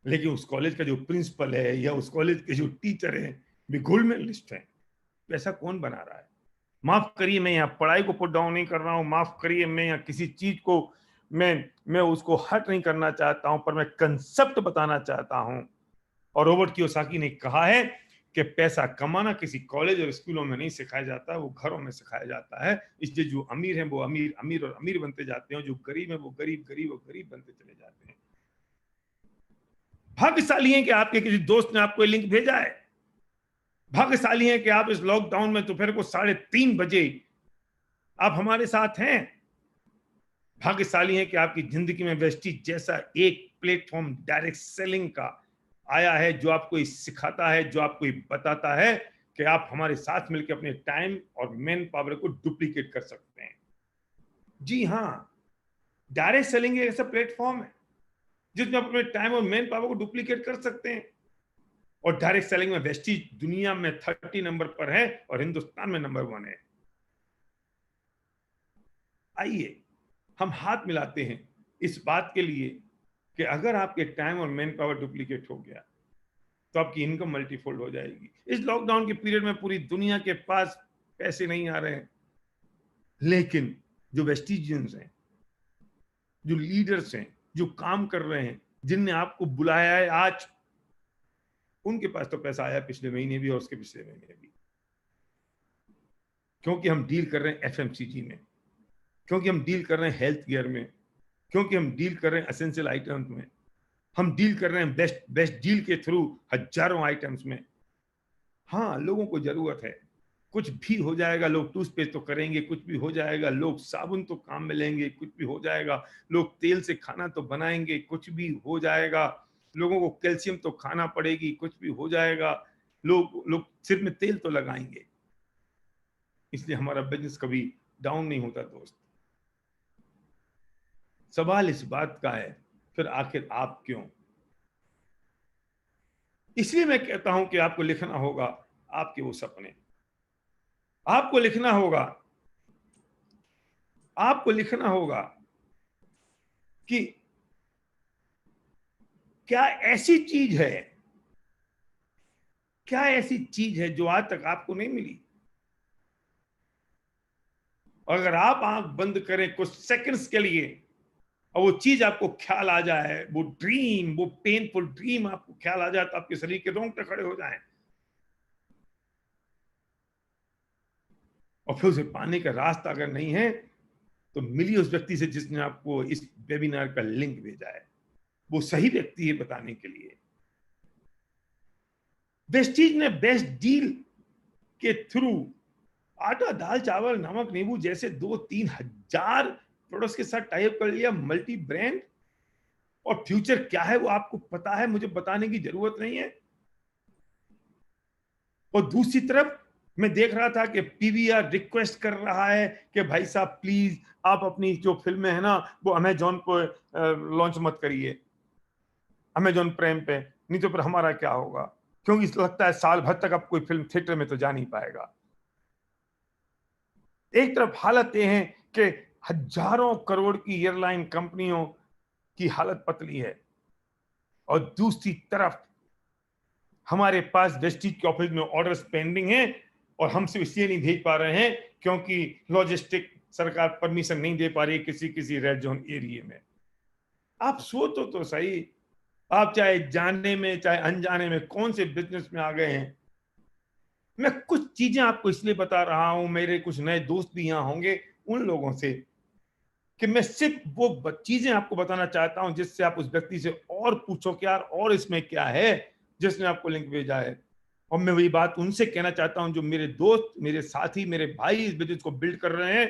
लेकिन उस कॉलेज का जो प्रिंसिपल है या उस कॉलेज के जो टीचर है वे गोल्ड मेडलिस्ट हैं। पैसा कौन बना रहा है? माफ करिए, मैं यहाँ पढ़ाई को पुट डाउन नहीं कर रहा हूँ, माफ करिए, मैं यहाँ किसी चीज को मैं उसको हट नहीं करना चाहता हूं, पर मैं कंसेप्ट बताना चाहता हूं। और रॉबर्ट कियोसाकी ने कहा है कि पैसा कमाना किसी कॉलेज और स्कूलों में नहीं सिखाया जाता, वो घरों में सिखाया जाता है। इसलिए जो अमीर हैं वो अमीर अमीर और अमीर बनते जाते हैं, जो गरीब हैं वो गरीब गरीब और गरीब बनते चले जाते हैं। भाग्यशाली हैं कि आपके किसी दोस्त ने आपको लिंक भेजा है, भाग्यशाली हैं कि आप इस लॉकडाउन में दोपहर को 3:30 बजे आप हमारे साथ हैं। भाग्यशाली हैं कि आपकी जिंदगी में वेस्टीज जैसा एक प्लेटफॉर्म डायरेक्ट सेलिंग का आया है, जो आपको ये सिखाता है, जो आपको ये बताता है कि आप हमारे साथ मिलकर अपने टाइम और मैन पावर को डुप्लीकेट कर सकते हैं। जी हाँ, डायरेक्ट सेलिंग एक ऐसा प्लेटफॉर्म है जिसमें आप अपने टाइम और मैन पावर को डुप्लीकेट कर सकते हैं। और डायरेक्ट सेलिंग में वेस्टीज दुनिया में 30 नंबर पर है और हिंदुस्तान में नंबर 1 है। आइए हम हाथ मिलाते हैं इस बात के लिए कि अगर आपके टाइम और मैन पावर डुप्लीकेट हो गया तो आपकी इनकम मल्टीफोल्ड हो जाएगी। इस लॉकडाउन के पीरियड में पूरी दुनिया के पास पैसे नहीं आ रहे हैं, लेकिन जो वेस्टिजियंस हैं, जो लीडर्स हैं, जो काम कर रहे हैं, जिनने आपको बुलाया है आज, उनके पास तो पैसा आया पिछले महीने भी और उसके पिछले महीने भी, क्योंकि हम डील कर रहे हैं एफएमसीजी में, क्योंकि हम डील कर रहे हैं हेल्थ केयर में, क्योंकि हम डील कर रहे हैं एसेंशियल आइटम्स में, हम डील कर रहे हैं बेस्ट डील के थ्रू हजारों आइटम्स में। हाँ, लोगों को जरूरत है, कुछ भी हो जाएगा, लोग टूथपेस्ट तो करेंगे, कुछ भी हो जाएगा, लोग साबुन तो काम में लेंगे, कुछ भी हो जाएगा, लोग तेल से खाना तो बनाएंगे, कुछ भी हो जाएगा, लोगों को कैल्शियम तो खाना पड़ेगी, कुछ भी हो जाएगा, लोग सिर में तेल तो लगाएंगे। इसलिए हमारा बिजनेस कभी डाउन नहीं होता दोस्त। सवाल इस बात का है, फिर आखिर आप क्यों? इसलिए मैं कहता हूं कि आपको लिखना होगा आपके वो सपने, आपको लिखना होगा कि क्या ऐसी चीज है, क्या ऐसी चीज है जो आज तक आपको नहीं मिली? और अगर आप आंख बंद करें कुछ सेकंड्स के लिए और वो चीज आपको ख्याल आ जाए, वो ड्रीम, वो पेनफुल ड्रीम आपको ख्याल आ जाए, तो आपके शरीर के रोंगटे खड़े हो जाएं। और फिर उसे पाने का रास्ता अगर नहीं है तो मिलिए उस व्यक्ति से जिसने आपको इस वेबिनार का लिंक भेजा है। वो सही व्यक्ति है बताने के लिए। वेस्टीज ने बेस्ट डील के थ्रू आटा, दाल, चावल, नमक, नींबू जैसे 2-3 हजार प्रोडक्ट्स के साथ टाई अप कर लिया, मल्टी ब्रांड। और फ्यूचर क्या है वो आपको पता है, मुझे बताने की जरूरत नहीं है। और दूसरी तरफ मैं देख रहा था कि पीवीआर रिक्वेस्ट कर रहा है कि भाई साहब प्लीज आप अपनी जो फिल्में है ना वो अमेजॉन पे लॉन्च मत करिए, अमेजॉन प्राइम पे, नहीं तो फिर हमारा क्या होगा, क्योंकि लगता है साल भर तक अब कोई फिल्म थिएटर में तो जा नहीं पाएगा। एक तरफ हालत ये है कि हजारों करोड़ की एयरलाइन कंपनियों की हालत पतली है, और दूसरी तरफ हमारे पास वेस्टीज के ऑफिस में ऑर्डर्स पेंडिंग हैं और हम सिर्फ इसलिए नहीं भेज पा रहे हैं क्योंकि लॉजिस्टिक सरकार परमिशन नहीं दे पा रही है किसी रेड जोन एरिया में। आप सोचो तो सही, आप चाहे जाने में चाहे अनजाने में कौन से बिजनेस में आ गए हैं। मैं कुछ चीजें आपको इसलिए बता रहा हूं, मेरे कुछ नए दोस्त भी यहां होंगे उन लोगों से, कि मैं सिर्फ वो चीजें आपको बताना चाहता हूं जिससे आप उस व्यक्ति से और पूछो कि यार और इसमें क्या है जिसने आपको लिंक भेजा है। और मैं वही बात उनसे कहना चाहता हूं जो मेरे दोस्त, मेरे साथी, मेरे भाई इस बिजनेस को बिल्ड कर रहे हैं,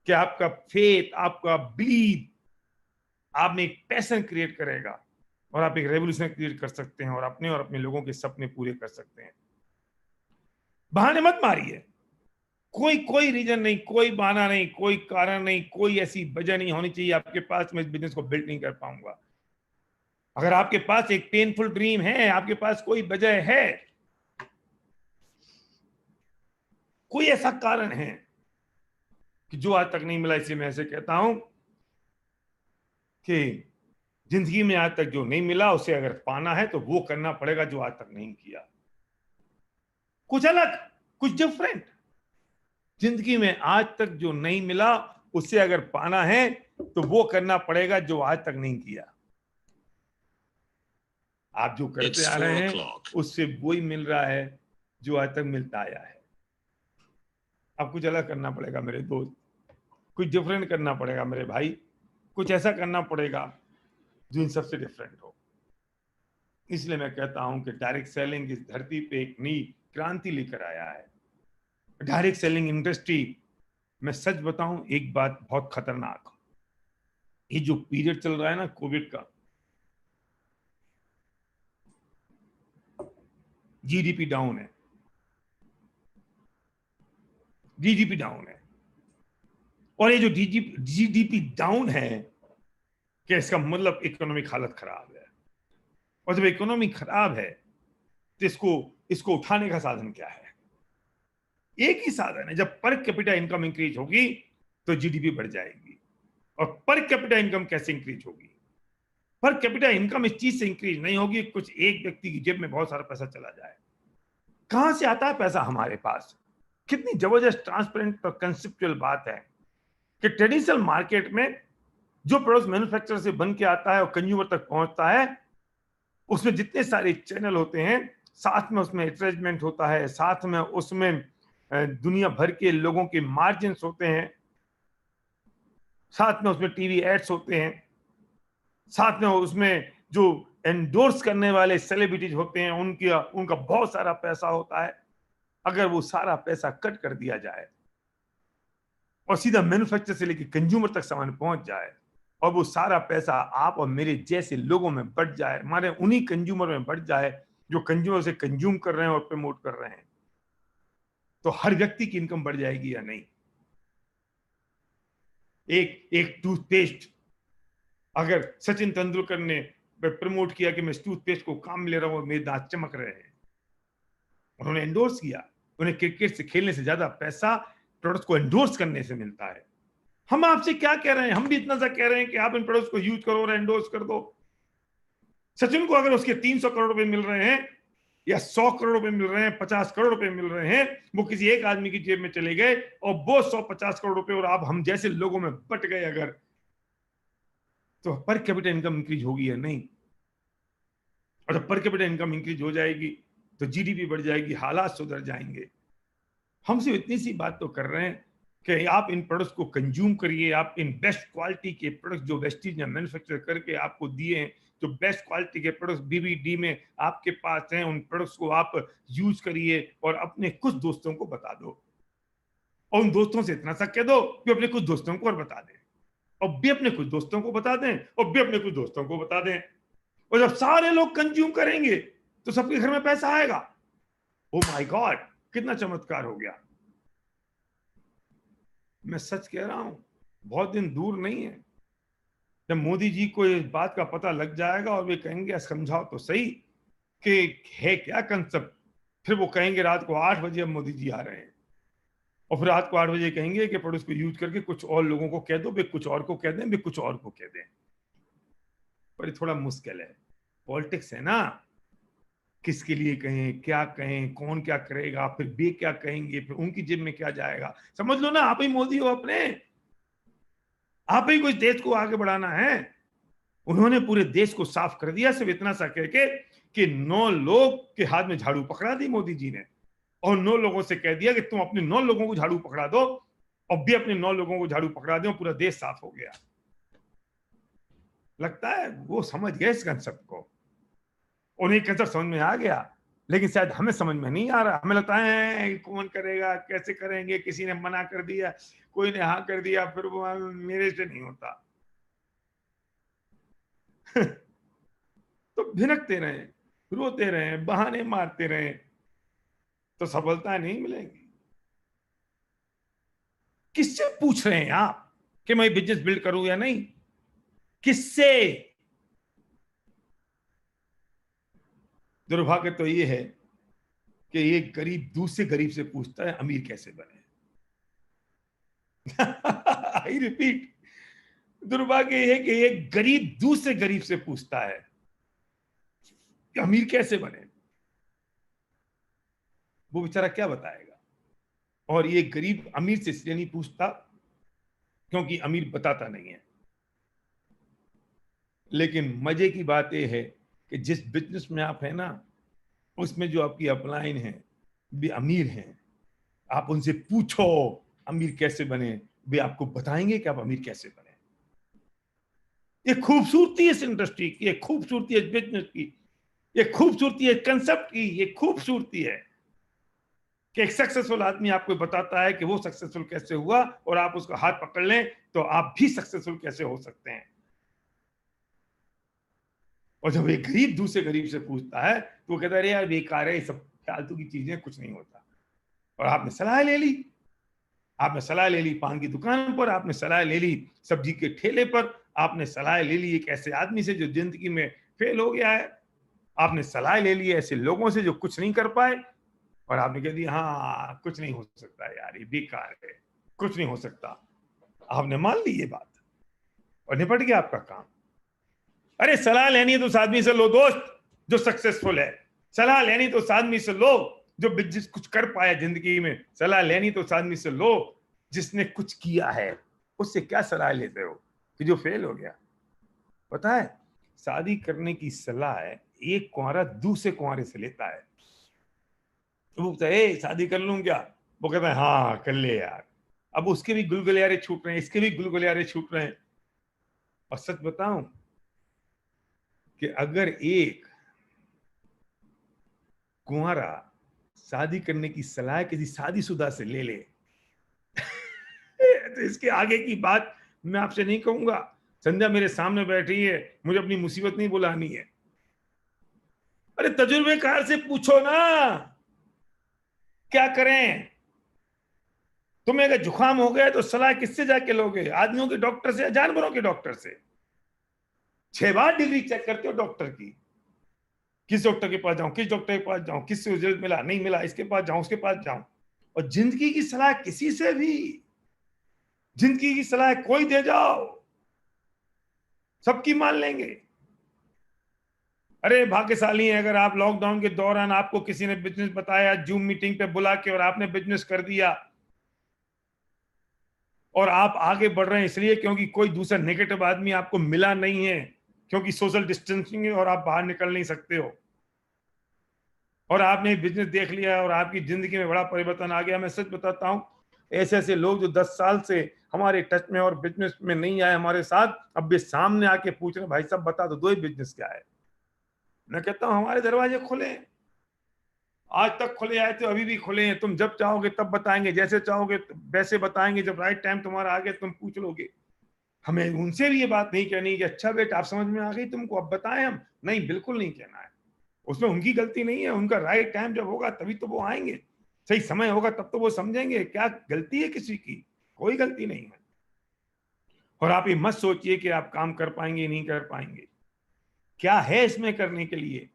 कि आपका फेथ, आपका बिलीव आप में एक पैशन क्रिएट करेगा और आप एक रेवोल्यूशन क्रिएट कर सकते हैं और अपने लोगों के सपने पूरे कर सकते हैं। बहाने मत मारिए, कोई रीजन नहीं, कोई बहाना नहीं, कोई कारण नहीं, कोई ऐसी वजह नहीं होनी चाहिए आपके पास मैं इस बिजनेस को बिल्ड नहीं कर पाऊंगा। अगर आपके पास एक पेनफुल ड्रीम है, आपके पास कोई वजह है, कोई ऐसा कारण है कि जो आज तक नहीं मिला, इसलिए मैं ऐसे कहता हूं कि जिंदगी में आज तक जो नहीं मिला उसे अगर पाना है तो वो करना पड़ेगा जो आज तक नहीं किया। कुछ अलग, कुछ डिफरेंट। जिंदगी में आज तक जो नहीं मिला उसे अगर पाना है तो वो करना पड़ेगा जो आज तक नहीं किया। आप जो करते आ रहे हैं उससे वही मिल रहा है जो आज तक मिलता आया है। अब कुछ अलग करना पड़ेगा मेरे दोस्त, कुछ डिफरेंट करना पड़ेगा मेरे भाई, कुछ ऐसा करना पड़ेगा जो इन सबसे डिफरेंट हो। इसलिए मैं कहता हूं कि डायरेक्ट सेलिंग इस धरती पे एक नई क्रांति लेकर आया है। डायरेक्ट सेलिंग इंडस्ट्री, मैं सच बताऊं एक बात बहुत खतरनाक, ये जो पीरियड चल रहा है ना कोविड का, जीडीपी डाउन है, जीडीपी डाउन है। और ये जो जीडीपी डाउन है, क्या इसका मतलब इकोनॉमिक हालत खराब है। और जब इकोनॉमी खराब है तो इसको उठाने का साधन क्या है? एक ही साधन है, जब पर कैपिटा इनकम इंक्रीज होगी तो जीडीपी बढ़ जाएगी। और पर कैपिटा इनकम कैसे इंक्रीज होगी? पर कैपिटा इनकम इस चीज से इंक्रीज नहीं होगी कुछ एक व्यक्ति की जेब में बहुत सारा पैसा चला जाए। कहां से आता है पैसा हमारे पास? कितनी जबरदस्त ट्रांसपेरेंट और कंसेप्चुअल बात है कि ट्रेडिशनल मार्केट में जो प्रोडक्ट मैन्युफैक्चरर से बन के आता है और कंज्यूमर तक पहुंचता है, उसमें जितने सारे चैनल होते हैं, साथ में उसमें एडवर्टाइजमेंट होता है, साथ में उसमें दुनिया भर के लोगों के मार्जिन्स होते हैं, साथ में उसमें टीवी एड्स होते हैं, साथ में उसमें जो एंडोर्स करने वाले सेलिब्रिटीज होते हैं उनका बहुत सारा पैसा होता है। अगर वो सारा पैसा कट कर दिया जाए और सीधा मैन्युफैक्चर से लेकर कंज्यूमर तक सामान पहुंच जाए और वो सारा पैसा आप और मेरे जैसे लोगों में बढ़ जाए, हमारे उन्हीं कंज्यूमर में बढ़ जाए जो कंज्यूमर से कंज्यूम कर रहे हैं और प्रमोट कर रहे हैं, तो हर व्यक्ति की इनकम बढ़ जाएगी या नहीं? एक टूथपेस्ट, अगर सचिन तेंदुलकर ने प्रमोट किया कि मैं इस टूथपेस्ट को काम में ले रहा हूं, मेरे दांत चमक रहे हैं, उन्होंने एंडोर्स किया। उन्हें क्रिकेट से खेलने से ज्यादा पैसा प्रोडक्ट को एंडोर्स करने से मिलता है। हम आपसे क्या कह रहे हैं? हम भी इतना सा कह रहे हैं कि आप इन प्रोडक्ट्स को यूज करो और एंडोर्स कर दो। सचिन को अगर उसके 300 करोड़ रुपए मिल रहे हैं या 100 करोड़ रुपए मिल रहे हैं, 50 करोड़ रुपए मिल रहे हैं, वो किसी एक आदमी की जेब में चले गए और वो 150 करोड़ रुपए और आप हम जैसे लोगों में बट गए अगर, तो पर कैपिटा इनकम इंक्रीज होगी या नहीं? और जब पर कैपिटा इनकम इंक्रीज हो जाएगी तो जीडीपी बढ़ जाएगी, हालात सुधर जाएंगे। हम सिर्फ इतनी सी बात तो कर रहे हैं कि आप इन प्रोडक्ट्स को कंज्यूम करिए, आप इन बेस्ट क्वालिटी के प्रोडक्ट्स जो वेस्टीज ने मैन्युफैक्चर करके आपको दिए हैं, जो बेस्ट क्वालिटी के प्रोडक्ट्स बीबीडी में आपके पास हैं, उन प्रोडक्ट्स को आप यूज करिए और अपने कुछ दोस्तों को बता दो, और उन दोस्तों से इतना सा कह दो कि अपने कुछ दोस्तों को और बता दें, और भी अपने कुछ दोस्तों को बता दें, और भी अपने कुछ दोस्तों को बता दें। और जब सारे लोग कंज्यूम करेंगे तो सबके घर में पैसा आएगा। ओ माय गॉड, कितना चमत्कार हो गया। मैं सच कह रहा हूं, बहुत दिन दूर नहीं है जब मोदी जी को इस बात का पता लग जाएगा और वे कहेंगे समझाओ तो सही कि है क्या कंसेप्ट। फिर वो कहेंगे रात को 8 बजे अब मोदी जी आ रहे हैं, और फिर रात को 8 बजे कहेंगे कि प्रोडक्ट्स को यूज करके कुछ और लोगों को कह दो, वे कुछ और को कह दें, वे कुछ और को कह दें। पर ये थोड़ा मुश्किल है, पॉलिटिक्स है ना, किसके लिए कहें, क्या कहें, कौन क्या करेगा, फिर वे क्या कहेंगे, फिर उनकी जेब में क्या जाएगा। समझ लो ना, आप ही मोदी हो अपने, आप ही कुछ देश को आगे बढ़ाना है। उन्होंने पूरे देश को साफ कर दिया सिर्फ इतना सा कह के कि 9 लोग के हाथ में झाड़ू पकड़ा दी मोदी जी ने, और 9 लोगों से कह दिया कि तुम अपने 9 लोगों को झाड़ू पकड़ा दो, और भी अपने 9 लोगों को झाड़ू पकड़ा दो, पूरा देश साफ हो गया। लगता है वो समझ गए इस कंसेप्ट को, उन्हें कंसेप्ट समझ में आ गया, लेकिन शायद हमें समझ में नहीं आ रहा। हमें लगता है कौन करेगा, कैसे करेंगे, किसी ने मना कर दिया, कोई ने हाँ कर दिया, फिर वो मेरे से नहीं होता। तो भिनकते रहे, रोते रहे, बहाने मारते रहे, तो सफलता नहीं मिलेगी। किससे पूछ रहे हैं आप कि मैं बिजनेस बिल्ड करूं या नहीं? किससे? दुर्भाग्य तो ये है कि ये गरीब दूसरे गरीब से पूछता है अमीर कैसे बने। आई रिपीट, दुर्भाग्य ये है कि ये गरीब दूसरे गरीब से पूछता है कि अमीर कैसे बने। वो बेचारा क्या बताएगा? और ये गरीब अमीर से इसलिए नहीं पूछता क्योंकि अमीर बताता नहीं है। लेकिन मजे की बात यह है कि जिस बिजनेस में आप हैं ना, उसमें जो आपकी अपलाइन है वे अमीर हैं। आप उनसे पूछो अमीर कैसे बने, वे आपको बताएंगे कि आप अमीर कैसे बने। ये खूबसूरती है इस इंडस्ट्री की, ये खूबसूरती है इस बिजनेस की, ये खूबसूरती है कंसेप्ट की, ये खूबसूरती है कि एक सक्सेसफुल आदमी आपको बताता है कि वो सक्सेसफुल कैसे हुआ, और आप उसका हाथ पकड़ लें तो आप भी सक्सेसफुल कैसे हो सकते हैं। और जब एक गरीब दूसरे गरीब से पूछता है तो वो कहता है अरे यार बेकार है, ये सब फालतू की चीजें, कुछ नहीं होता। और आपने सलाह ले ली, आपने सलाह ले ली पान की दुकान पर, आपने सलाह ले ली सब्जी के ठेले पर, आपने सलाह ले ली एक ऐसे आदमी से जो जिंदगी में फेल हो गया है, आपने सलाह ले ली ऐसे लोगों से जो कुछ नहीं कर पाए, और आपने कह दिया हाँ कुछ नहीं हो सकता यार, ये बेकार है, कुछ नहीं हो सकता। आपने मान ली ये बात और निपट गया आपका काम। अरे सलाह लेनी है तो उस आदमी से लो दोस्त जो सक्सेसफुल है, सलाह लेनी तो उस आदमी से लो जो बिजनेस कुछ कर पाया जिंदगी में, सलाह लेनी तो उस आदमी से लो जिसने कुछ किया है। उससे क्या सलाह लेते हो कि जो फेल हो गया? पता है, शादी करने की सलाह एक कुंवारा दूसरे कुंवारे से लेता है। वो कहता है शादी कर लूं क्या? वो कहता है हाँ कर ले यार। अब उसके भी गुलगुलियारे छूट रहे हैं, इसके भी गुलगुलियारे छूट रहे हैं। और सच बताऊं कि अगर एक कुंवारा शादी करने की सलाह किसी शादीशुदा से ले ले तो इसके आगे की बात मैं आपसे नहीं कहूंगा। संध्या मेरे सामने बैठी है, मुझे अपनी मुसीबत नहीं बुलानी है। अरे तजुर्बेकार से पूछो ना क्या करें। तुम्हें अगर जुकाम हो गया तो सलाह किससे जाके लोगे? आदमियों के डॉक्टर से या जानवरों के डॉक्टर से? 6 बार डिग्री चेक करते हो डॉक्टर की, किस डॉक्टर के पास जाऊं, किस डॉक्टर के पास जाऊं, किससे रिजल्ट मिला, नहीं मिला, इसके पास जाऊं, उसके पास जाऊं। और जिंदगी की सलाह किसी से भी, जिंदगी की सलाह कोई दे जाओ सबकी मान लेंगे। अरे भाग्यशाली हैं अगर आप लॉकडाउन के दौरान आपको किसी ने बिजनेस बताया, जूम मीटिंग पे बुला के, और आपने बिजनेस कर दिया और आप आगे बढ़ रहे हैं इसलिए क्योंकि कोई दूसरा नेगेटिव आदमी आपको मिला नहीं है, क्योंकि सोशल डिस्टेंसिंग है और आप बाहर निकल नहीं सकते हो, और आपने बिजनेस देख लिया और आपकी जिंदगी में बड़ा परिवर्तन आ गया। मैं सच बताता हूं, ऐसे ऐसे लोग जो 10 साल से हमारे टच में और बिजनेस में नहीं आए हमारे साथ, अब भी सामने आके पूछ रहे भाई साहब बता दो ही बिजनेस क्या है। मैं कहता हूं हमारे दरवाजे खुले हैं, आज तक खुले आए थे, अभी भी खुले हैं। तुम जब चाहोगे तब बताएंगे, जैसे चाहोगे वैसे बताएंगे, जब राइट टाइम तुम्हारा आ गया तुम पूछ लोगे। हमें उनसे भी ये बात नहीं कहनी कि अच्छा बेटा आप समझ में आ गई तुमको, अब बताएं हम, नहीं बिल्कुल नहीं कहना है। उसमें उनकी गलती नहीं है, उनका राइट टाइम जब होगा तभी तो वो आएंगे, सही समय होगा तब तो वो समझेंगे। क्या गलती है किसी की? कोई गलती नहीं है। और आप ये मत सोचिए कि आप काम कर पाएंगे नहीं कर पाएंगे, क्या है इसमें करने के लिए।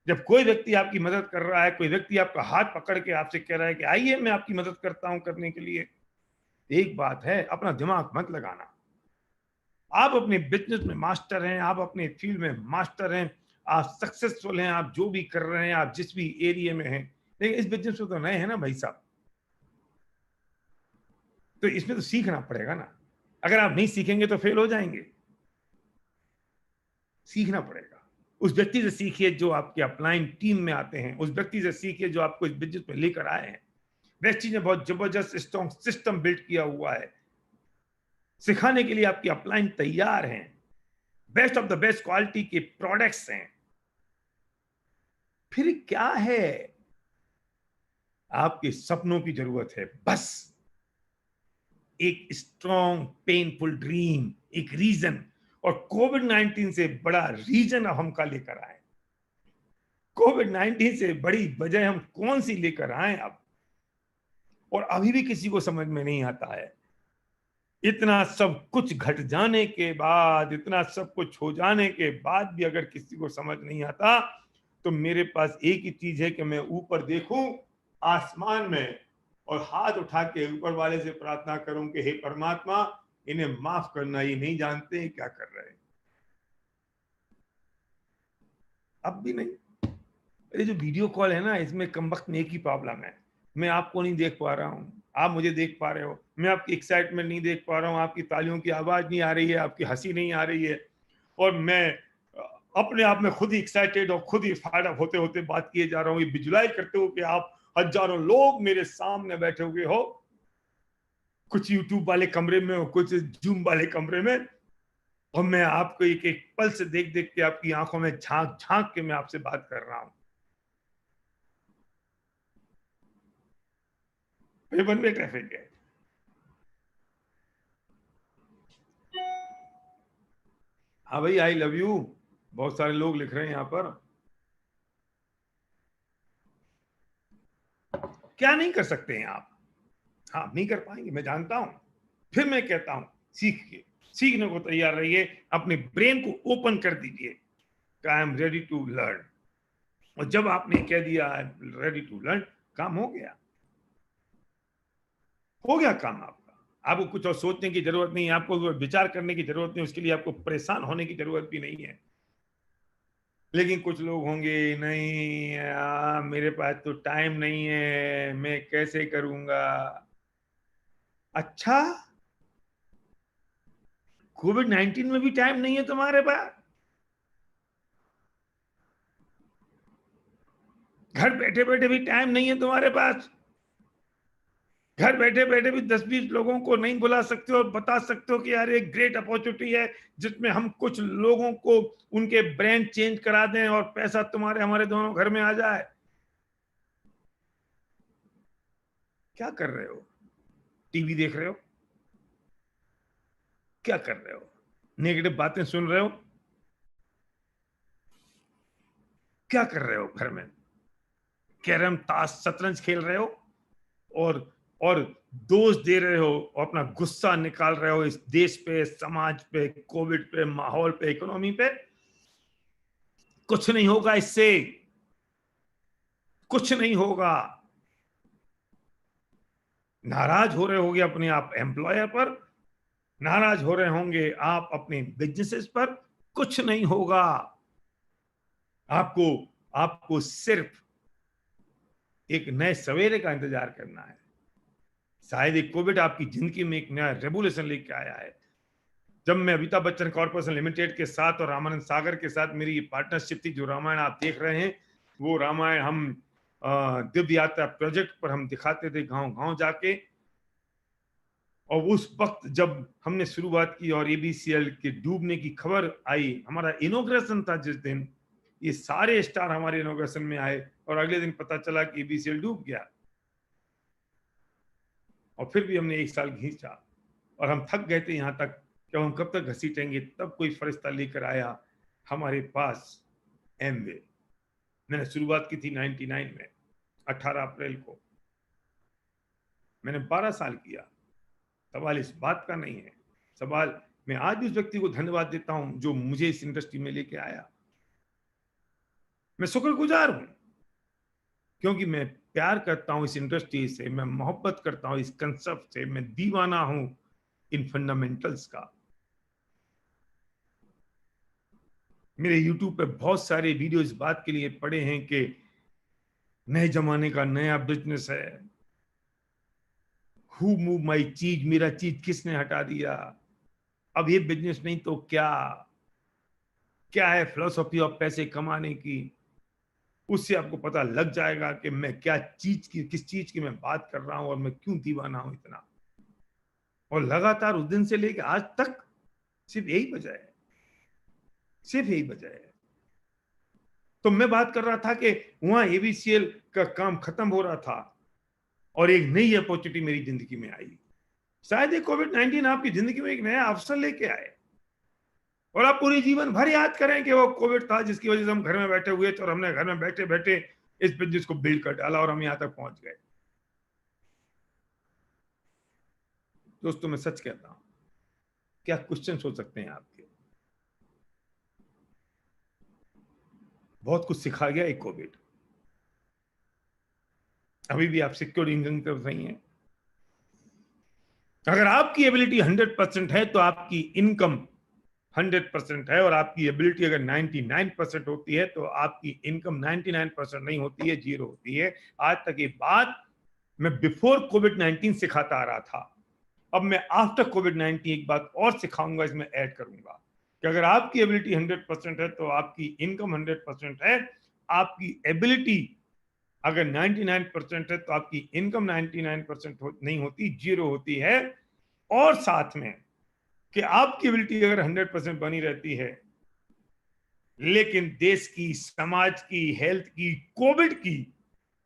जब कोई व्यक्ति आपकी मदद कर रहा है, कोई व्यक्ति आपका हाथ पकड़ के आपसे कह रहा है कि आइए मैं आपकी मदद करता हूं करने के लिए, एक बात है, अपना दिमाग मत लगाना। आप अपने बिजनेस में मास्टर हैं, आप अपने फील्ड में मास्टर हैं, आप सक्सेसफुल हैं, आप जो भी कर रहे हैं, आप जिस भी एरिया में हैं, लेकिन इस बिजनेस में तो नए हैं ना भाई साहब, तो इसमें तो सीखना पड़ेगा ना। अगर आप नहीं सीखेंगे तो फेल हो जाएंगे। सीखना पड़ेगा। उस व्यक्ति से सीखिए जो आपके अपलाइन टीम में आते हैं, उस व्यक्ति से सीखिए जो आपको इस बिजनेस में लेकर आए हैं। वेस्टीज ने बहुत जबरदस्त स्ट्रॉन्ग सिस्टम बिल्ड किया हुआ है, सिखाने के लिए आपकी अपलाइन तैयार हैं, best of the best quality के प्रोडक्ट्स हैं। फिर क्या है, आपके सपनों की जरूरत है, बस एक स्ट्रॉन्ग पेनफुल ड्रीम, एक रीजन। और कोविड-19 से बड़ा रीजन अब हम का लेकर आए, कोविड-19 से बड़ी वजह हम कौन सी लेकर आए अब, और अभी भी किसी को समझ में नहीं आता है। इतना सब कुछ घट जाने के बाद, इतना सब कुछ हो जाने के बाद भी अगर किसी को समझ नहीं आता, तो मेरे पास एक ही चीज है कि मैं ऊपर देखूं आसमान में और हाथ उठा के ऊपर वाले से प्रार्थना करूं कि हे परमात्मा इन्हें माफ करना, ये नहीं जानते क्या कर रहे हैं। अब भी नहीं। ये जो वीडियो कॉल है ना, इसमें कमबख्त में एक ही प्रॉब्लम है, मैं आपको नहीं देख पा रहा हूं, आप मुझे देख पा रहे हो, मैं आपकी एक्साइटमेंट नहीं देख पा रहा हूं, आपकी तालियों की आवाज नहीं आ रही है, आपकी हंसी नहीं आ रही है, और मैं अपने आप में खुद ही एक्साइटेड और खुद ही फायर्ड अप होते होते बात किए जा रहा हूँ। ये विजुलाइज करते हो कि आप हजारों लोग मेरे सामने बैठे हुए हो, कुछ यूट्यूब वाले कमरे में हो, कुछ जूम वाले कमरे में, और मैं आपको एक एक पल से देख देख के आपकी आंखों में झांक झांक के मैं आपसे बात कर रहा हूं। ये वन वे ट्रैफिक है। हाँ भाई, आई लव यू, बहुत सारे लोग लिख रहे हैं यहां पर। क्या नहीं कर सकते हैं आप? हाँ, नहीं कर पाएंगे, मैं जानता हूं, फिर मैं कहता हूं सीखिए, सीखने को तैयार रहिए, अपने ब्रेन को ओपन कर दीजिए, I am ready to learn. और जब आपने कह दिया I am ready to learn, काम हो गया, हो गया काम आपका। आपको कुछ और सोचने की जरूरत नहीं है, आपको विचार करने की जरूरत नहीं, उसके लिए आपको परेशान होने की जरूरत भी नहीं है। लेकिन कुछ लोग होंगे, नहीं मेरे पास तो टाइम नहीं है, मैं कैसे करूंगा। अच्छा, कोविड-19 में भी टाइम नहीं है तुम्हारे पास? घर बैठे बैठे भी टाइम नहीं है तुम्हारे पास? घर बैठे बैठे भी 10-20 लोगों को नहीं बुला सकते हो और बता सकते हो कि यार एक ग्रेट अपॉर्चुनिटी है जिसमें हम कुछ लोगों को उनके ब्रांड चेंज करा दें और पैसा तुम्हारे हमारे दोनों घर में आ जाए? क्या कर रहे हो? टीवी देख रहे हो? क्या कर रहे हो? नेगेटिव बातें सुन रहे हो? क्या कर रहे हो? घर में कैरम ताश शतरंज खेल रहे हो और दोष दे रहे हो और अपना गुस्सा निकाल रहे हो इस देश पे, समाज पे, कोविड पे, माहौल पे, इकोनॉमी पे। कुछ नहीं होगा इससे, कुछ नहीं होगा। नाराज हो रहे होंगे अपने आप एम्प्लॉयर पर, नाराज हो रहे होंगे आप अपने बिजनेसेस पर, कुछ नहीं होगा। आपको आपको सिर्फ एक नए सवेरे का इंतजार करना है। शायद एक कोविड आपकी जिंदगी में एक नया रेवोल्यूशन लेके आया है। जब मैं अमिताभ बच्चन कॉर्पोरेशन लिमिटेड के साथ और रामानंद सागर के साथ मेरी ये पार्टनरशिप थी, जो रामायण आप देख रहे हैं, वो रामायण हम दिव्य यात्रा प्रोजेक्ट पर हम दिखाते थे गांव गांव जाके। और उस वक्त जब हमने शुरुआत की और एबीसीएल के डूबने की खबर आई, हमारा इनॉग्रेशन था जिस दिन, ये सारे स्टार हमारे इनॉग्रेशन में आए और अगले दिन पता चला कि एबीसीएल डूब गया। और फिर भी हमने 1 साल खींचा और हम थक गए थे यहाँ तक कि हम कब तक घसीटेंगे। तब कोई फरिश्ता लेकर आया हमारे पास एमवे। मैंने शुरुआत की थी 99 में, 18 अप्रैल को। मैंने 12 साल किया। सवाल इस बात का नहीं है, सवाल मैं आज भी उस व्यक्ति को धन्यवाद देता हूं जो मुझे इस इंडस्ट्री में लेके आया। मैं शुक्रगुजार हूं क्योंकि मैं प्यार करता हूं इस इंडस्ट्री से, मैं मोहब्बत करता हूं इस कंसेप्ट से, मैं दीवाना हूं इन फंडामेंटल्स का। मेरे YouTube पे बहुत सारे वीडियो इस बात के लिए पड़े हैं कि नए जमाने का नया बिजनेस है। हु मूव माई चीज, मेरा चीज किसने हटा दिया, अब ये बिजनेस नहीं तो क्या है फिलोसॉफी ऑफ पैसे कमाने की। उससे आपको पता लग जाएगा कि मैं किस चीज की मैं बात कर रहा हूं और मैं क्यों दीवाना हूं इतना। और लगातार उस दिन से लेकर आज तक सिर्फ यही वजह है, सिर्फ यही वजह है। तो मैं बात कर रहा था कि वहां एबीसीएल का काम खत्म हो रहा था और एक नई अपॉर्चुनिटी मेरी जिंदगी में आई। शायद ये कोविड-19 आपकी जिंदगी में एक नया अवसर लेके आए और आप पूरे जीवन भर याद करें कि वो कोविड था जिसकी वजह से हम घर में बैठे हुए थे और हमने घर में बैठे बैठे इस बिजनेस को बिल्ड कर डाला और हम यहां तक पहुंच गए। दोस्तों मैं सच कहता हूं, क्या क्वेश्चन हो सकते हैं आपके? बहुत कुछ सिखा गया एक कोविड। अभी भी आप सिक्योर इनकम की तरफ नहीं है। अगर आपकी एबिलिटी 100% है तो आपकी इनकम 100% है, और आपकी एबिलिटी अगर 99% होती है तो आपकी इनकम 99% नहीं होती है, 0 होती है। आज तक ये बात मैं बिफोर कोविड-19 सिखाता आ रहा था। अब मैं आफ्टर कोविड-19 एक बात और सिखाऊंगा, इसमें ऐड करूंगा कि अगर आपकी एबिलिटी 100% है तो आपकी इनकम 100% है। आपकी एबिलिटी अगर 99% है तो आपकी इनकम 99% नहीं होती, 0 होती है। और साथ में कि आपकी एबिलिटी अगर 100% बनी रहती है, लेकिन देश की, समाज की, हेल्थ की, कोविड की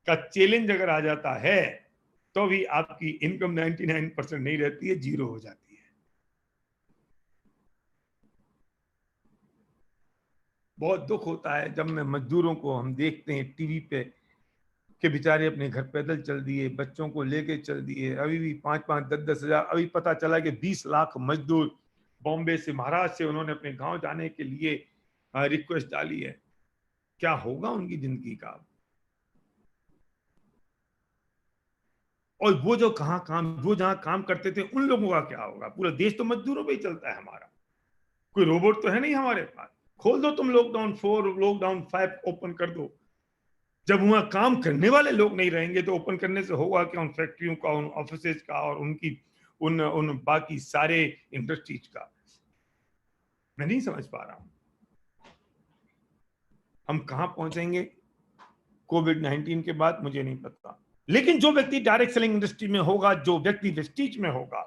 का चैलेंज अगर आ जाता है तो भी आपकी इनकम 99% नहीं रहती है, 0 हो जाती है। बहुत दुख होता है जब मैं मजदूरों को हम देखते हैं टीवी पे कि बेचारे अपने घर पैदल चल दिए, बच्चों को लेके चल दिए। अभी भी 5-5, 10-10 हजार। अभी पता चला कि 20 लाख मजदूर बॉम्बे से, महाराष्ट्र से उन्होंने अपने गांव जाने के लिए रिक्वेस्ट डाली है। क्या होगा उनकी जिंदगी का? और वो जहां काम करते थे उन लोगों का क्या होगा? पूरा देश तो मजदूरों पे ही चलता है हमारा। कोई रोबोट तो है नहीं हमारे पास। खोल दो तुम लॉकडाउन 4, लॉकडाउन 5 ओपन कर दो। जब वहां काम करने वाले लोग नहीं रहेंगे तो ओपन करने से होगा क्या उन फैक्ट्रियों का, उन ऑफिसेज का और उनकी उन बाकी सारे इंडस्ट्रीज का? मैं नहीं समझ पा रहा हूं हम कहां पहुंचेंगे कोविड-19 के बाद, मुझे नहीं पता। लेकिन जो व्यक्ति डायरेक्ट सेलिंग इंडस्ट्री में होगा, जो व्यक्ति वेस्टीज में होगा,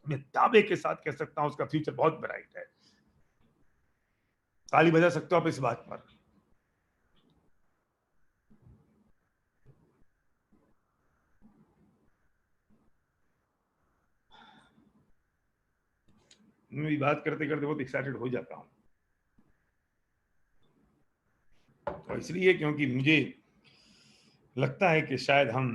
मैं दावे के साथ कह सकता हूं उसका फ्यूचर बहुत ब्राइट है। ताली बजा सकते हो आप इस बात पर? मैं भी बात करते करते बहुत एक्साइटेड हो जाता हूं, और इसलिए क्योंकि मुझे लगता है कि शायद हम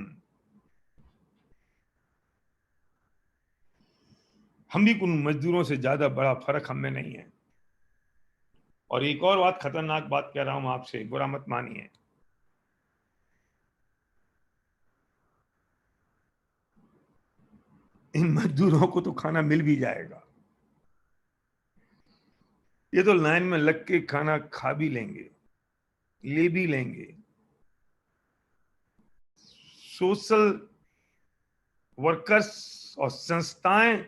भी उन मजदूरों से ज्यादा बड़ा फर्क हम में नहीं है। और एक और बात, खतरनाक बात कह रहा हूं आपसे, बुरा मत मानिए। इन मजदूरों को तो खाना मिल भी जाएगा, ये तो लाइन में लग के खाना खा भी लेंगे। ले भी लेंगे, सोशल वर्कर्स और संस्थाएं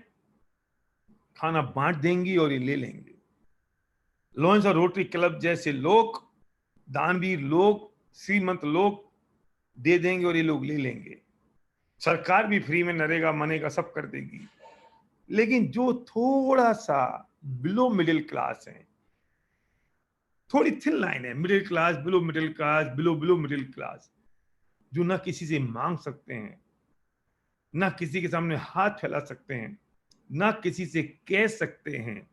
खाना बांट देंगी और ये ले लेंगे। लॉयंस और रोटरी क्लब जैसे लोग, दानवीर लोग, श्रीमंत लोग दे देंगे और ये लोग ले लेंगे। सरकार भी फ्री में नरेगा मनेगा सब कर देगी। लेकिन जो थोड़ा सा बिलो मिडिल क्लास है, थोड़ी थिन लाइन है, middle class, below middle class, below below middle class, जो ना किसी से मांग सकते हैं, ना किसी के सामने हाथ फैला सकते हैं, ना किसी से कह सकते हैं,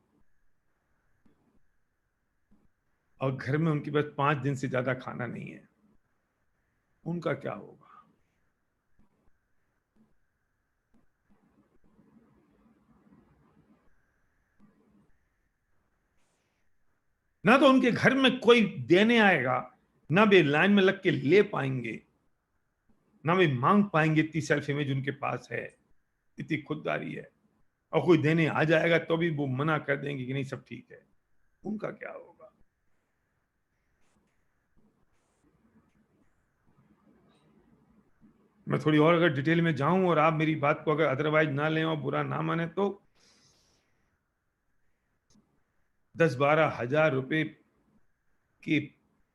और घर में उनके पास 5 दिन से ज्यादा खाना नहीं है, उनका क्या होगा? ना तो उनके घर में कोई देने आएगा, ना वे लाइन में लग के ले पाएंगे, ना वे मांग पाएंगे। इतनी सेल्फ इमेज उनके पास है, इतनी खुददारी है। और कोई देने आ जाएगा तो भी वो मना कर देंगे कि नहीं सब ठीक है। उनका क्या होगा? मैं थोड़ी और अगर डिटेल में जाऊं और आप मेरी बात को अगर अदरवाइज ना लें और बुरा ना माने तो 10-12 हजार रुपए के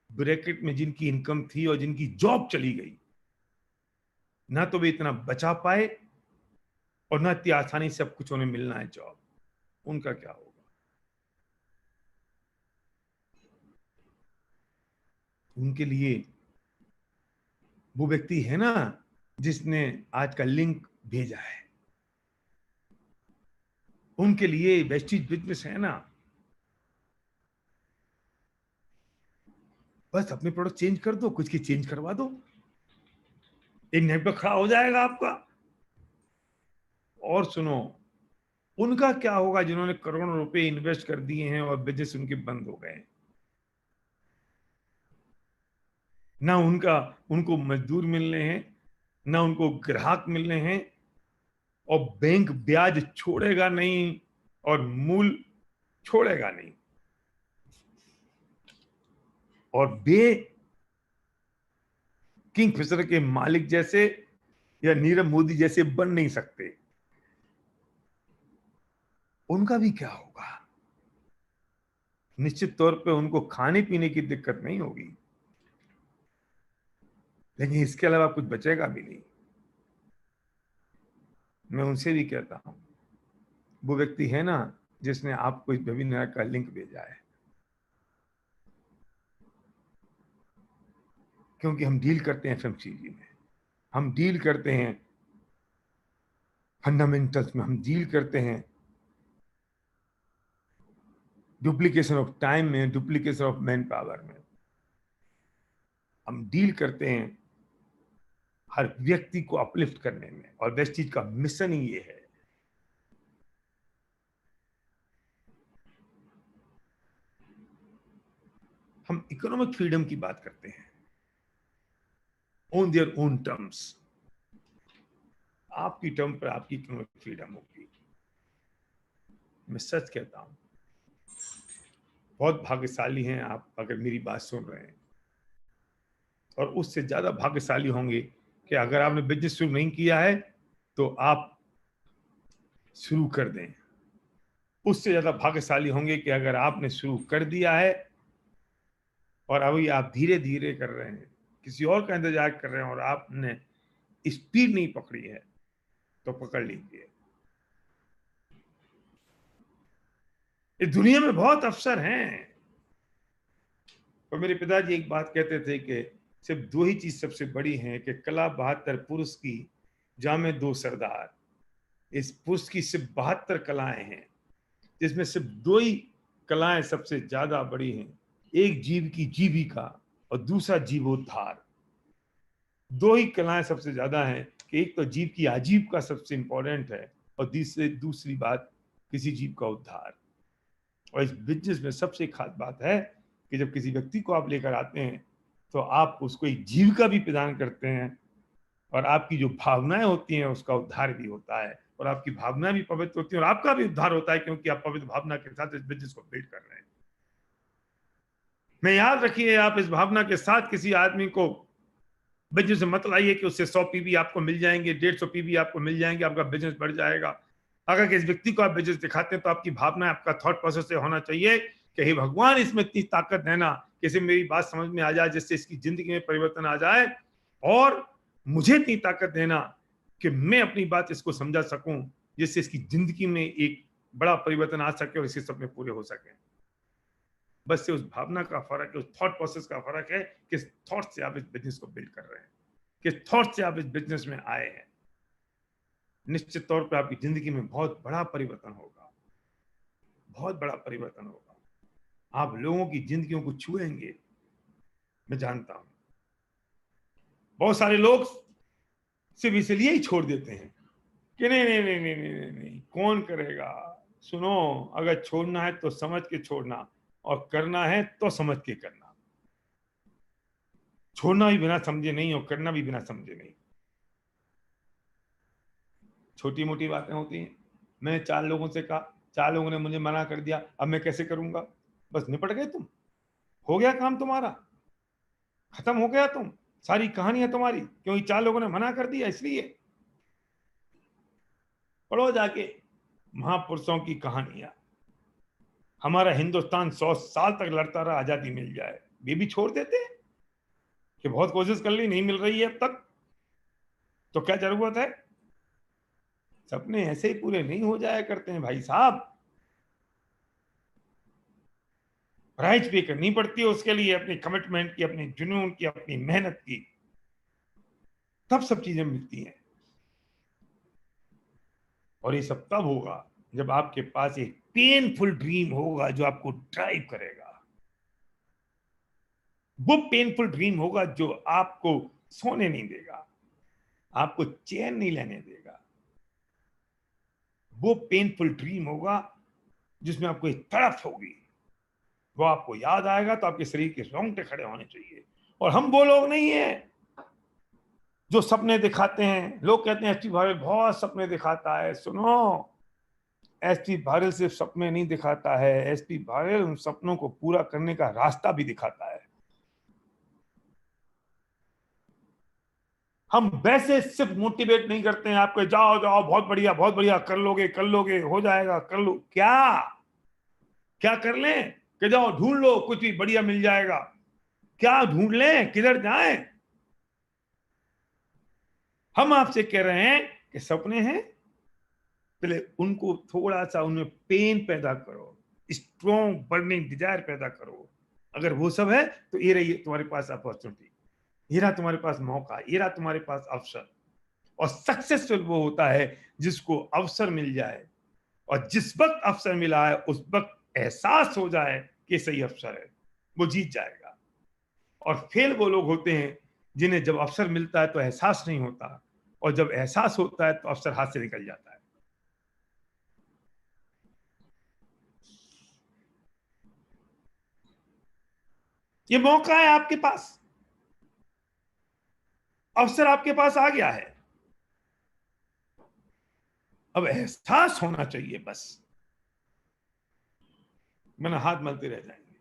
ब्रैकेट में जिनकी इनकम थी और जिनकी जॉब चली गई, ना तो वे इतना बचा पाए और ना इतनी आसानी से अब कुछ उन्हें मिलना है जॉब, उनका क्या होगा? उनके लिए वो व्यक्ति है ना जिसने आज का लिंक भेजा है, उनके लिए वेस्टीज बिजनेस है ना। बस अपने प्रोडक्ट चेंज कर दो, कुछ की चेंज करवा दो, एक नेटवर्क खड़ा हो जाएगा आपका। और सुनो, उनका क्या होगा जिन्होंने करोड़ों रुपए इन्वेस्ट कर दिए हैं और बिजनेस उनके बंद हो गए? ना उनको मजदूर मिल रहे हैं, ना उनको ग्राहक मिल रहे हैं, और बैंक ब्याज छोड़ेगा नहीं और मूल छोड़ेगा नहीं, और वे किंगफिशर के मालिक जैसे या नीरव मोदी जैसे बन नहीं सकते। उनका भी क्या होगा? निश्चित तौर पे उनको खाने पीने की दिक्कत नहीं होगी, लेकिन इसके अलावा कुछ बचेगा भी नहीं। मैं उनसे भी कहता हूं, वो व्यक्ति है ना जिसने आपको इस वेबिनार का लिंक भेजा है, क्योंकि हम डील करते हैं एफएमसीजी में, हम डील करते हैं फंडामेंटल्स में, हम डील करते हैं डुप्लीकेशन ऑफ टाइम में, डुप्लीकेशन ऑफ मैन पावर में, हम डील करते हैं हर व्यक्ति को अपलिफ्ट करने में, और वेस्टीज का मिशन ही ये है। हम इकोनॉमिक फ्रीडम की बात करते हैं ऑन देयर ओन टर्म्स। आपकी टर्म पर आपकी इकोनॉमिक फ्रीडम होगी। मैं सच कहता हूं, बहुत भाग्यशाली हैं आप अगर मेरी बात सुन रहे हैं, और उससे ज्यादा भाग्यशाली होंगे कि अगर आपने बिजनेस शुरू नहीं किया है तो आप शुरू कर दें। उससे ज्यादा भाग्यशाली होंगे कि अगर आपने शुरू कर दिया है और अभी आप धीरे धीरे कर रहे हैं, किसी और का इंतजार कर रहे हैं और आपने स्पीड नहीं पकड़ी है, तो पकड़ लीजिए। इस दुनिया में बहुत अवसर हैं। और मेरे पिताजी एक बात कहते थे कि सिर्फ 2 ही चीज सबसे बड़ी हैं, कि कला 72 पुरुष की, जामे 2 सरदार। इस पुरुष की सिर्फ 72 कलाएं हैं, जिसमें सिर्फ 2 ही कलाएं सबसे ज्यादा बड़ी हैं। एक जीव की जीविका और दूसरा जीवोद्धार। 2 ही कलाएं सबसे ज्यादा हैं, कि एक तो जीव की आजीविका सबसे इंपॉर्टेंट है, और दूसरी बात किसी जीव का उद्धार। और इस बिजनेस में सबसे खास बात है कि जब किसी व्यक्ति को आप लेकर आते हैं तो आप उसको एक जीविका भी प्रदान करते हैं, और आपकी जो भावनाएं होती हैं उसका उद्धार भी होता है, और आपकी भावनाएं भी पवित्र होती हैं और आपका भी उद्धार होता है, क्योंकि आप पवित्र भावना के साथ इस बिजनेस को बिल्ड कर रहे हैं। मैं याद रखिए, आप इस भावना के साथ किसी आदमी को बिजनेस में मत लाइए कि उससे 100 पीवी आपको मिल जाएंगे, 150 पीवी आपको मिल जाएंगे, आपका बिजनेस बढ़ जाएगा। अगर किसी व्यक्ति को आप बिजनेस दिखाते हैं तो आपकी भावना, आपका थॉट प्रोसेस से होना चाहिए कि हे भगवान, इसमें इतनी ताकत है ना, किसी मेरी बात समझ में आ जाए जिससे इसकी जिंदगी में परिवर्तन आ जाए, और मुझे इतनी ताकत देना कि मैं अपनी बात इसको समझा सकूं जिससे इसकी जिंदगी में एक बड़ा परिवर्तन आ सके और इसके सपने पूरे हो सके। बस से उस भावना का फर्क है, उस थॉट प्रोसेस का फर्क है, किस थॉट से आप इस बिजनेस को बिल्ड कर रहे हैं, किस थॉट से आप इस बिजनेस में आए हैं। निश्चित तौर पे आपकी जिंदगी में बहुत बड़ा परिवर्तन होगा, बहुत बड़ा परिवर्तन होगा। आप लोगों की जिंदगियों को छुएंगे, मैं जानता हूं। बहुत सारे लोग सिर्फ इसलिए ही छोड़ देते हैं कि नहीं नहीं नहीं नहीं नहीं नहीं, कौन करेगा। सुनो, अगर छोड़ना है तो समझ के छोड़ना, और करना है तो समझ के करना। छोड़ना भी बिना समझे नहीं और करना भी बिना समझे नहीं। छोटी मोटी बातें होती हैं। मैंने 4 लोगों से कहा, 4 लोगों ने मुझे मना कर दिया, अब मैं कैसे करूंगा। बस निपट गए तुम, हो गया काम तुम्हारा, खत्म हो गया तुम, सारी कहानियां तुम्हारी, क्योंकि 4 लोगों ने मना कर दिया इसलिए। पढ़ो जाके महापुरुषों की कहानियां। हमारा हिंदुस्तान 100 साल तक लड़ता रहा, आजादी मिल जाए, ये भी छोड़ देते हैं कि बहुत कोशिश कर ली, नहीं मिल रही है अब तक, तो क्या जरूरत है। सपने ऐसे ही पूरे नहीं हो जाया करते हैं भाई साहब, प्राइस पे करनी पड़ती है उसके लिए, अपनी कमिटमेंट की, अपनी जुनून की, अपनी मेहनत की, तब सब चीजें मिलती हैं। और ये सब तब होगा जब आपके पास एक पेनफुल ड्रीम होगा जो आपको ड्राइव करेगा। वो पेनफुल ड्रीम होगा जो आपको सोने नहीं देगा, आपको चैन नहीं लेने देगा। वो पेनफुल ड्रीम होगा जिसमें आपको एक तड़प होगी, वो आपको याद आएगा तो आपके शरीर के रोंगटे खड़े होने चाहिए। और हम वो लोग नहीं हैं जो सपने दिखाते हैं। लोग कहते हैं एसपी भारल बहुत सपने दिखाता है। सुनो, एसपी भारल सिर्फ सपने नहीं दिखाता है, एसपी भारल उन सपनों को पूरा करने का रास्ता भी दिखाता है। हम वैसे सिर्फ मोटिवेट नहीं करते हैं आपको, जाओ जाओ बहुत बढ़िया कर लोगे हो जाएगा, कर लो। क्या कर लें कि जाओ ढूंढ लो, कुछ भी बढ़िया मिल जाएगा। क्या ढूंढ लें, किधर जाएं। हम आपसे कह रहे हैं कि सपने हैं, पहले उनको थोड़ा सा उनमें पेन पैदा करो, स्ट्रॉन्ग बर्निंग डिजायर पैदा करो। अगर वो सब है तो ये रही तुम्हारे पास अपॉर्चुनिटी, ये रहा तुम्हारे पास मौका, ये रहा तुम्हारे पास अवसर। और सक्सेसफुल वो होता है जिसको अवसर मिल जाए, और जिस वक्त अवसर मिला है उस वक्त एहसास हो जाए कि सही अवसर है, वो जीत जाएगा। और फेल वो लोग होते हैं जिन्हें जब अवसर मिलता है तो एहसास नहीं होता, और जब एहसास होता है तो अवसर हाथ से निकल जाता है। ये मौका है आपके पास, अवसर आपके पास आ गया है, अब एहसास होना चाहिए बस, वरना हाथ मलते रह जाएंगे।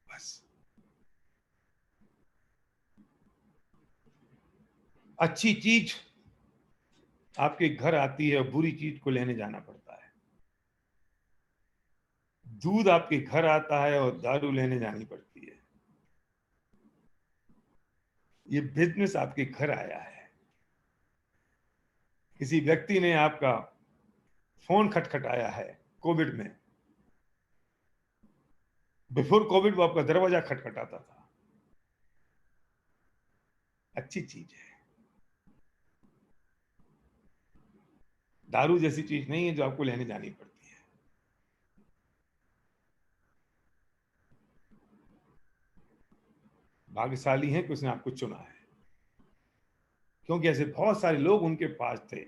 बस अच्छी चीज आपके घर आती है, बुरी चीज को लेने जाना पड़ता है। दूध आपके घर आता है और दारू लेने जानी पड़ती है। ये बिजनेस आपके घर आया है। किसी व्यक्ति ने आपका फोन खटखटाया है कोविड में, बिफोर कोविड वो आपका दरवाजा खटखटाता था। अच्छी चीज है। दारू जैसी चीज नहीं है जो आपको लेने जानी पड़ती है। भाग्यशाली हैं कि उसने आपको चुना है, क्योंकि ऐसे बहुत सारे लोग उनके पास थे,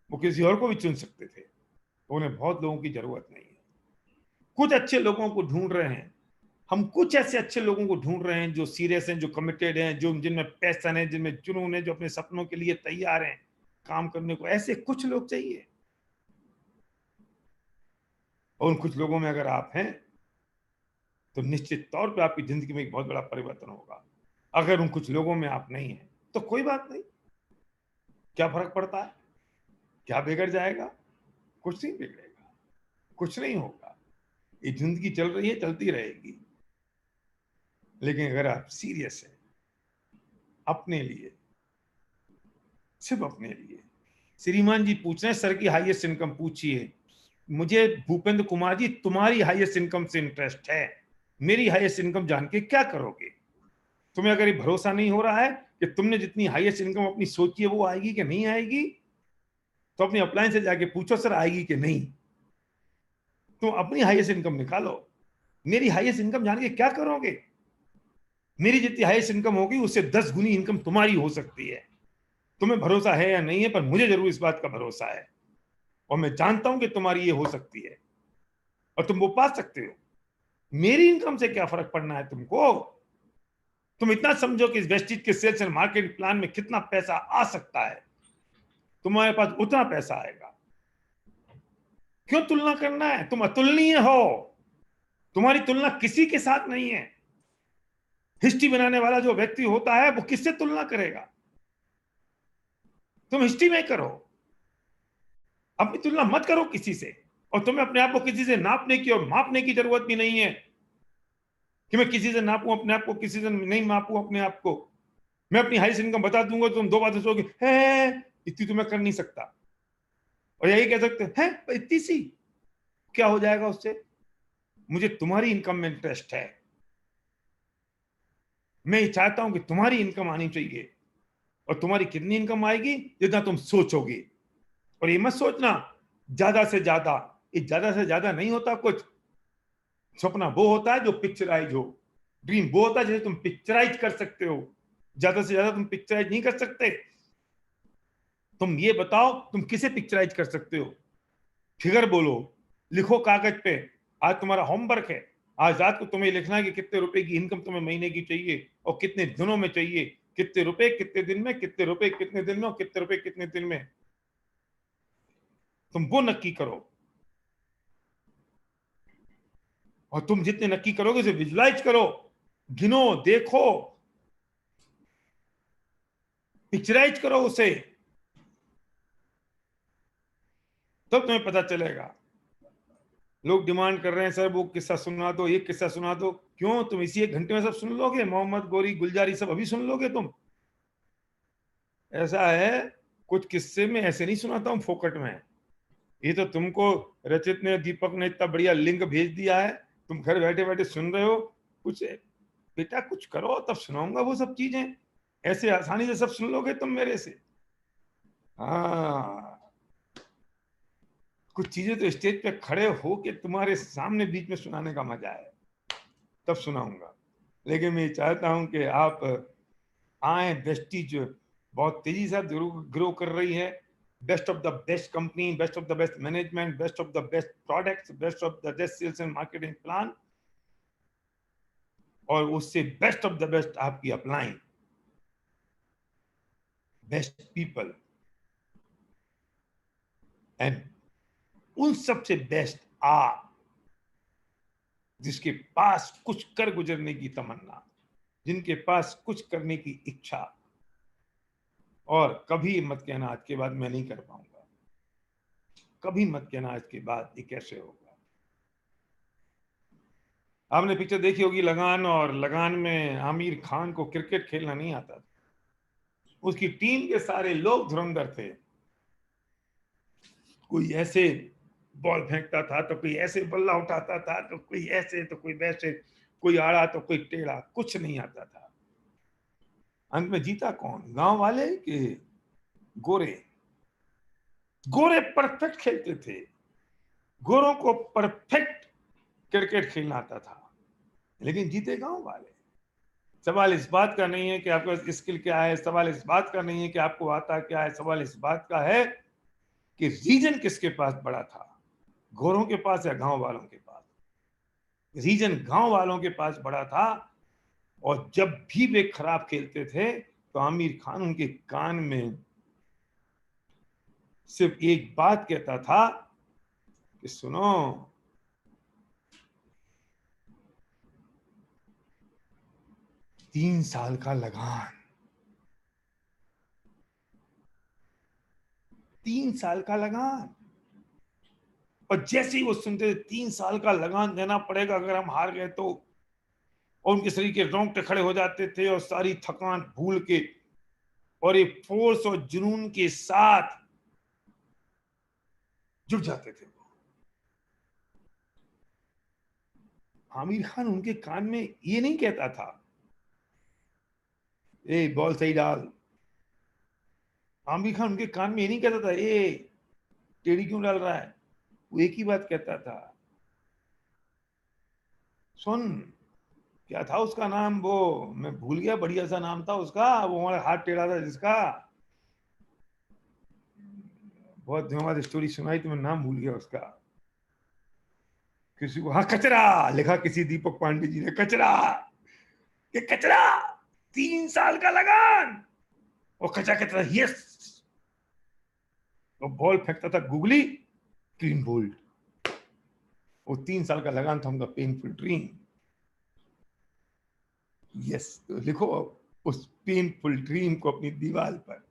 वो किसी और को भी चुन सकते थे, उन्हें बहुत लोगों की जरूरत नहीं है। कुछ अच्छे लोगों को ढूंढ रहे हैं हम, कुछ ऐसे अच्छे लोगों को ढूंढ रहे हैं जो सीरियस हैं, जो कमिटेड हैं, जो जिनमें पैशन है, जिनमें जुनून है, जो अपने सपनों के लिए तैयार हैं काम करने को। ऐसे कुछ लोग चाहिए। और उन कुछ लोगों में अगर आप हैं तो निश्चित तौर पे आपकी जिंदगी में एक बहुत बड़ा परिवर्तन होगा। अगर उन कुछ लोगों में आप नहीं हैं तो कोई बात नहीं, क्या फर्क पड़ता है, क्या बिगड़ जाएगा? कुछ नहीं बिगड़ेगा, कुछ नहीं होगा। ये जिंदगी चल रही है, चलती रहेगी। लेकिन अगर आप सीरियस हैं अपने लिए, सिर्फ अपने लिए। श्रीमान जी पूछ रहे हैं सर की हाईएस्ट इनकम पूछिए। मुझे भूपेंद्र कुमार जी तुम्हारी हाईएस्ट इनकम से इंटरेस्ट है। मेरी हाईएस्ट इनकम जान के क्या करोगे? तुम्हें अगर ये भरोसा नहीं हो रहा है कि तुमने जितनी हाईएस्ट इनकम अपनी सोची है वो आएगी कि नहीं आएगी, तो अपनी अपलाइन से जाके पूछो सर आएगी कि नहीं। तुम अपनी हाईएस्ट इनकम निकालो। मेरी हाईएस्ट इनकम जान के क्या करोगे? मेरी जितनी हाईएस्ट इनकम होगी उससे 10 गुनी इनकम तुम्हारी हो सकती है। तुम्हें भरोसा है या नहीं है, पर मुझे जरूर इस बात का भरोसा है और मैं जानता हूं कि तुम्हारी ये हो सकती है और तुम वो पा सकते हो। मेरी इनकम से क्या फर्क पड़ना है तुमको? तुम इतना समझो कि इस वेस्टिज के सेल्स एंड मार्केटिंग प्लान में कितना पैसा आ सकता है, तुम्हारे पास उतना पैसा आएगा। क्यों तुलना करना है? तुम अतुलनीय हो। तुम्हारी तुलना किसी के साथ नहीं है। हिस्ट्री बनाने वाला जो व्यक्ति होता है वो किससे तुलना करेगा? तुम हिस्ट्री में करो, अपनी तुलना मत करो किसी से। और तुम्हें अपने आप को किसी से नापने की और मापने की जरूरत भी नहीं है कि मैं किसी से नापूं अपने आप को, किसी से नहीं मापूं अपने आप को। मैं अपनी हाईएस्ट इनकम बता दूंगा तो तुम 2 बातें सोचोगे, है इतनी तो मैं कर नहीं सकता, और यही कह सकते हैं इतनी सी, क्या हो जाएगा उससे? मुझे तुम्हारी इनकम में इंटरेस्ट है। मैं ये चाहता हूं कि तुम्हारी इनकम आनी चाहिए, और तुम्हारी कितनी इनकम आएगी? जितना तुम सोचोगे। और ये मत सोचना ज्यादा से ज्यादा, ये ज्यादा से ज्यादा नहीं होता कुछ। सपना वो होता है जो पिक्चराइज हो, ड्रीम वो होता है जिसे तुम पिक्चराइज कर सकते हो। ज्यादा से ज्यादा तुम पिक्चराइज नहीं कर सकते। तुम ये बताओ तुम किसे पिक्चराइज कर सकते हो? फिगर बोलो, लिखो कागज पे। आज तुम्हारा होमवर्क है, आज रात को तुम्हें लिखना है कि कितने रुपए की इनकम तुम्हें महीने की चाहिए और कितने दिनों में चाहिए, कितने रुपए कितने दिन में, कितने रुपए कितने दिन में और कितने रुपए कितने दिन में। तुम वो नक्की करो, और तुम जितने नक्की करोगे उसे विजुलाइज करो, गिनो, देखो, पिक्चराइज करो उसे, तब तुम्हें पता चलेगा। लोग डिमांड कर रहे हैं सर वो किस्सा सुना दो, ये किस्सा सुना दो। क्यों? तुम इसी 1 घंटे में सब सुन लोगे? मोहम्मद गोरी, गुलजारी सब अभी सुन लोगे तुम? ऐसा है, कुछ किस्से में ऐसे नहीं सुनाता हूं फोकट में। ये तो तुमको रचित ने, दीपक ने इतना बढ़िया लिंक भेज दिया है, तुम घर बैठे बैठे सुन रहे हो। कुछ बेटा कुछ करो तब सुनाऊंगा वो सब चीजें। ऐसे आसानी से सब सुन लोगे तुम मेरे से? हाँ, कुछ चीजें तो स्टेज पे खड़े हो के तुम्हारे सामने बीच में सुनाने का मजा है, तब सुनाऊंगा। लेकिन मैं चाहता हूं कि आप आए। वेस्टीज बहुत तेजी से ग्रो कर रही है। Best of the best company, best of the best management, best of the best products, best of the best sales and marketing plan, और उससे बेस्ट ऑफ द बेस्ट आपकी अपलाइन, बेस्ट पीपल, एंड उन सबसे best आप जिसके पास कुछ कर गुजरने की तमन्ना, जिनके पास कुछ करने की इच्छा। और कभी मत कहना आज के बाद मैं नहीं कर पाऊंगा, कभी मत कहना आज के बाद ये कैसे होगा। आपने पिक्चर देखी होगी लगान, और लगान में आमिर खान को क्रिकेट खेलना नहीं आता था। उसकी टीम के सारे लोग धुरंधर थे। कोई ऐसे बॉल फेंकता था तो कोई ऐसे बल्ला उठाता था, तो कोई ऐसे तो कोई वैसे, कोई आड़ा तो कोई टेढ़ा, कुछ नहीं आता था। अंत में जीता कौन? गांव वाले कि गोरे? गोरे परफेक्ट खेलते थे, गोरों को परफेक्ट क्रिकेट खेलना आता था, लेकिन जीते गांव वाले। सवाल इस बात का नहीं है कि आपका स्किल क्या है, सवाल इस बात का नहीं है कि आपको आता क्या है, सवाल इस बात का है कि रीजन किसके पास बड़ा था, गोरों के पास या गांव वालों के पास। रीजन गांव वालों के पास बड़ा था, और जब भी वे खराब खेलते थे तो आमिर खान उनके कान में सिर्फ एक बात कहता था कि सुनो, 3 साल का लगान, 3 साल का लगान। और जैसे ही वो सुनते थे 3 साल का लगान देना पड़ेगा अगर हम हार गए तो, और उनके शरीर के रोंगटे खड़े हो जाते थे और सारी थकान भूल के और एक फोर्स और जुनून के साथ जुट जाते थे। आमिर खान उनके कान में ये नहीं कहता था, ए बॉल सही डाल। आमिर खान उनके कान में ये नहीं कहता था, ए टेढ़ी क्यों डाल रहा है। वो एक ही बात कहता था, सुन, क्या था उसका नाम, वो मैं भूल गया, बढ़िया सा नाम था उसका, वो हमारा हाथ टेढ़ा था जिसका, बहुत दिनों बाद स्टोरी सुनाई तो मैं नाम भूल गया उसका। किसी को, हाँ, कचरा लिखा किसी दीपक पांडे जी ने, कचरा, ये कचरा, 3 साल का लगान। और कचरा कहता था यस, और बॉल फेंकता था गुगली, क्लीन बोल्ड। वो 3 साल का लगान था उनका पेनफुल ड्रीम। यस, तो लिखो उस पेनफुल ड्रीम को अपनी दीवार पर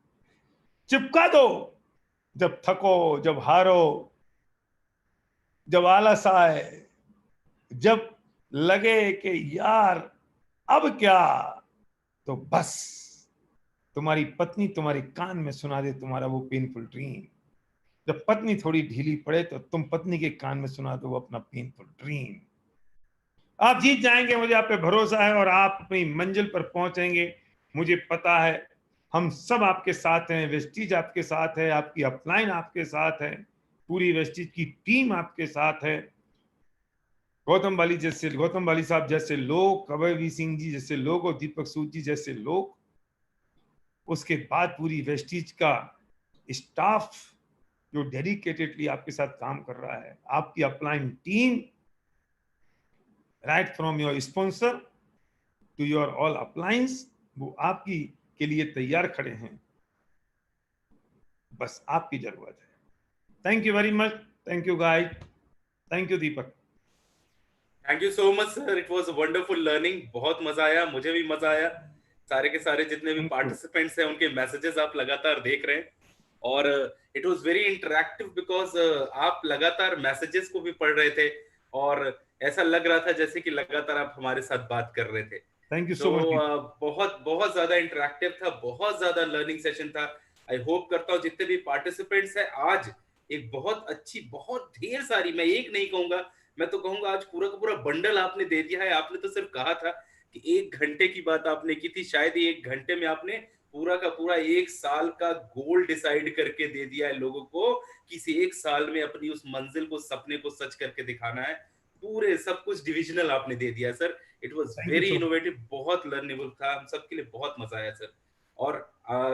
चिपका दो। जब थको, जब हारो, जब आलस आए, जब लगे कि यार अब क्या, तो बस तुम्हारी पत्नी तुम्हारे कान में सुना दे तुम्हारा वो पेनफुल ड्रीम। जब पत्नी थोड़ी ढीली पड़े तो तुम पत्नी के कान में सुना दो अपना पेनफुल ड्रीम। आप जीत जाएंगे, मुझे आप पे भरोसा है, और आप अपनी मंजिल पर पहुंचेंगे, मुझे पता है। हम सब आपके साथ हैं, वेस्टीज आपके साथ है, आपकी अपलाइन आपके साथ है, पूरी वेस्टीज की टीम आपके साथ है। गौतम बाली साहब जैसे लोग, कबीर सिंह जी जैसे लोग, और दीपक सूद जी जैसे लोग, उसके बाद पूरी वेस्टीज का स्टाफ जो डेडिकेटेडली आपके साथ काम कर रहा है, आपकी upline team, right from your sponsor to your all uplines, वो आपकी के लिए तैयार खड़े हैं। बस आपकी जरूरत है। Thank you very much, thank you guide, thank you Deepak. Thank you so much sir, it was wonderful learning, बहुत मजा आया, मुझे भी मजा आया। सारे के सारे जितने भी पार्टिसिपेंट्स हैं उनके मैसेजेस आप लगातार देख रहे हैं, और it was very interactive because आप लगातार मैसेजेस को भी पढ़ रहे थे, और ऐसा लग रहा था जैसे कि लगातार आप हमारे साथ बात कर रहे थे। Thank you so much. बहुत बहुत ज्यादा इंटरैक्टिव था, बहुत ज्यादा लर्निंग सेशन था। आई होप करता हूँ जितने भी पार्टिसिपेंट्स हैं, आज एक बहुत अच्छी, बहुत ढेर सारी, मैं एक नहीं कहूंगा, मैं तो कहूंगा आज पूरा का पूरा बंडल आपने दे दिया है। आपने तो सिर्फ कहा था कि 1 घंटे की बात आपने की थी, शायद ही 1 घंटे में आपने पूरा का पूरा 1 साल का गोल डिसाइड करके दे दिया है लोगों को, कि इस 1 साल में अपनी उस मंजिल को, सपने को सच करके दिखाना है। पूरे सब कुछ डिविजनल आपने दे दिया sir. It was very innovative, बहुत लर्नेबल था, हम सबके लिए बहुत मजा आया सर। और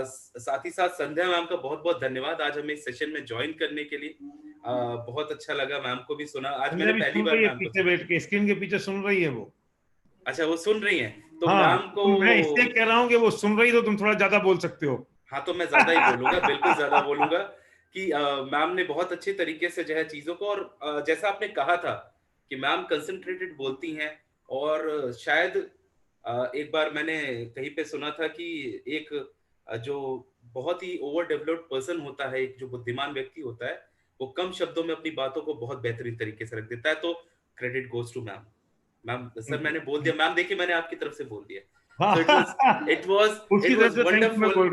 साथ ही साथ संध्या मैम का बहुत बहुत धन्यवाद आज हमें इस सेशन में ज्वाइन करने के लिए। बहुत अच्छा लगा, मैम को भी सुना आज मैंने पहली बार मैम पीछे बैठ के स्क्रीन के पीछे सुन रही है वो। अच्छा, वो सुन रही हैं, तो हाँ, मैम को मैं इसलिए कह रहा हूँ कि वो सुन रही, तो तुम थोड़ा ज्यादा बोल सकते हो। हाँ, तो मैं ज्यादा ही बोलूंगा, बिल्कुल ज्यादा बोलूंगा कि मैम ने बहुत अच्छे तरीके से जो है चीजों को, और जैसा आपने कहा था कि मैम कंसंट्रेटेड बोलती हैं, और शायद एक बार मैंने कहीं पे सुना था कि एक जो बहुत ही ओवर डेवलप्ड पर्सन होता है, एक जो बुद्धिमान व्यक्ति होता है, वो कम शब्दों में अपनी बातों को बहुत बेहतरीन तरीके से रख देता है। तो credit goes to ma'am. Ma'am sir, मैंने बोल दिया मैम, देखिए मैंने आपकी तरफ से बोल दिया। It was wonderful.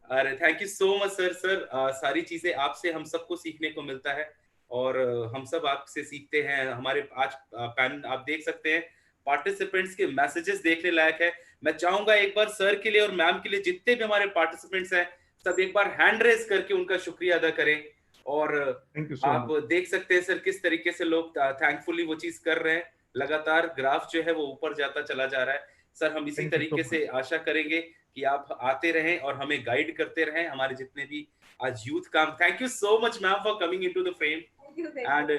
अरे thank you so much sir. Sir सारी चीजें आपसे हम सबको सीखने को मिलता है, और हम सब आपसे सीखते हैं। हमारे आज पैनल आप देख सकते हैं, पार्टिसिपेंट्स के मैसेजेस देखने लायक है। मैं चाहूंगा एक बार सर के लिए और मैम के लिए, जितने भी हमारे पार्टिसिपेंट्स हैं, सब एक बार हैंड रेस करके उनका शुक्रिया अदा करें। और आप देख सकते हैं सर किस तरीके से लोग थैंकफुली वो चीज कर रहे हैं। लगातार ग्राफ जो है वो ऊपर जाता चला जा रहा है। सर हम इसी तरीके से आशा करेंगे कि आप आते रहें और हमें गाइड करते रहें, हमारे जितने भी आज यूथ काम। Thank you so much ma'am for coming into the frame and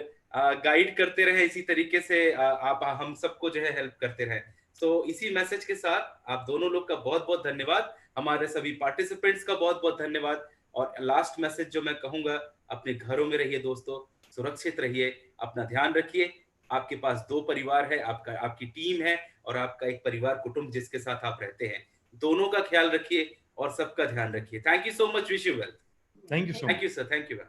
guide करते रहें इसी तरीके से। आप हम सबको जो है हेल्प करते रहें। सो इसी मैसेज के साथ आप दोनों लोग का बहुत बहुत धन्यवाद, हमारे सभी पार्टिसिपेंट्स का बहुत बहुत धन्यवाद। और लास्ट मैसेज जो मैं कहूंगा, अपने घरों में रहिए दोस्तों, सुरक्षित रहिए, अपना ध्यान रखिए। आपके पास 2 परिवार है, आपकी टीम है, और आपका एक परिवार कुटुंब जिसके साथ आप रहते हैं, दोनों का ख्याल रखिए और सबका ध्यान रखिए। Thank you so much, wish you well. Thank you so much. Thank you sir, thank you ma'am.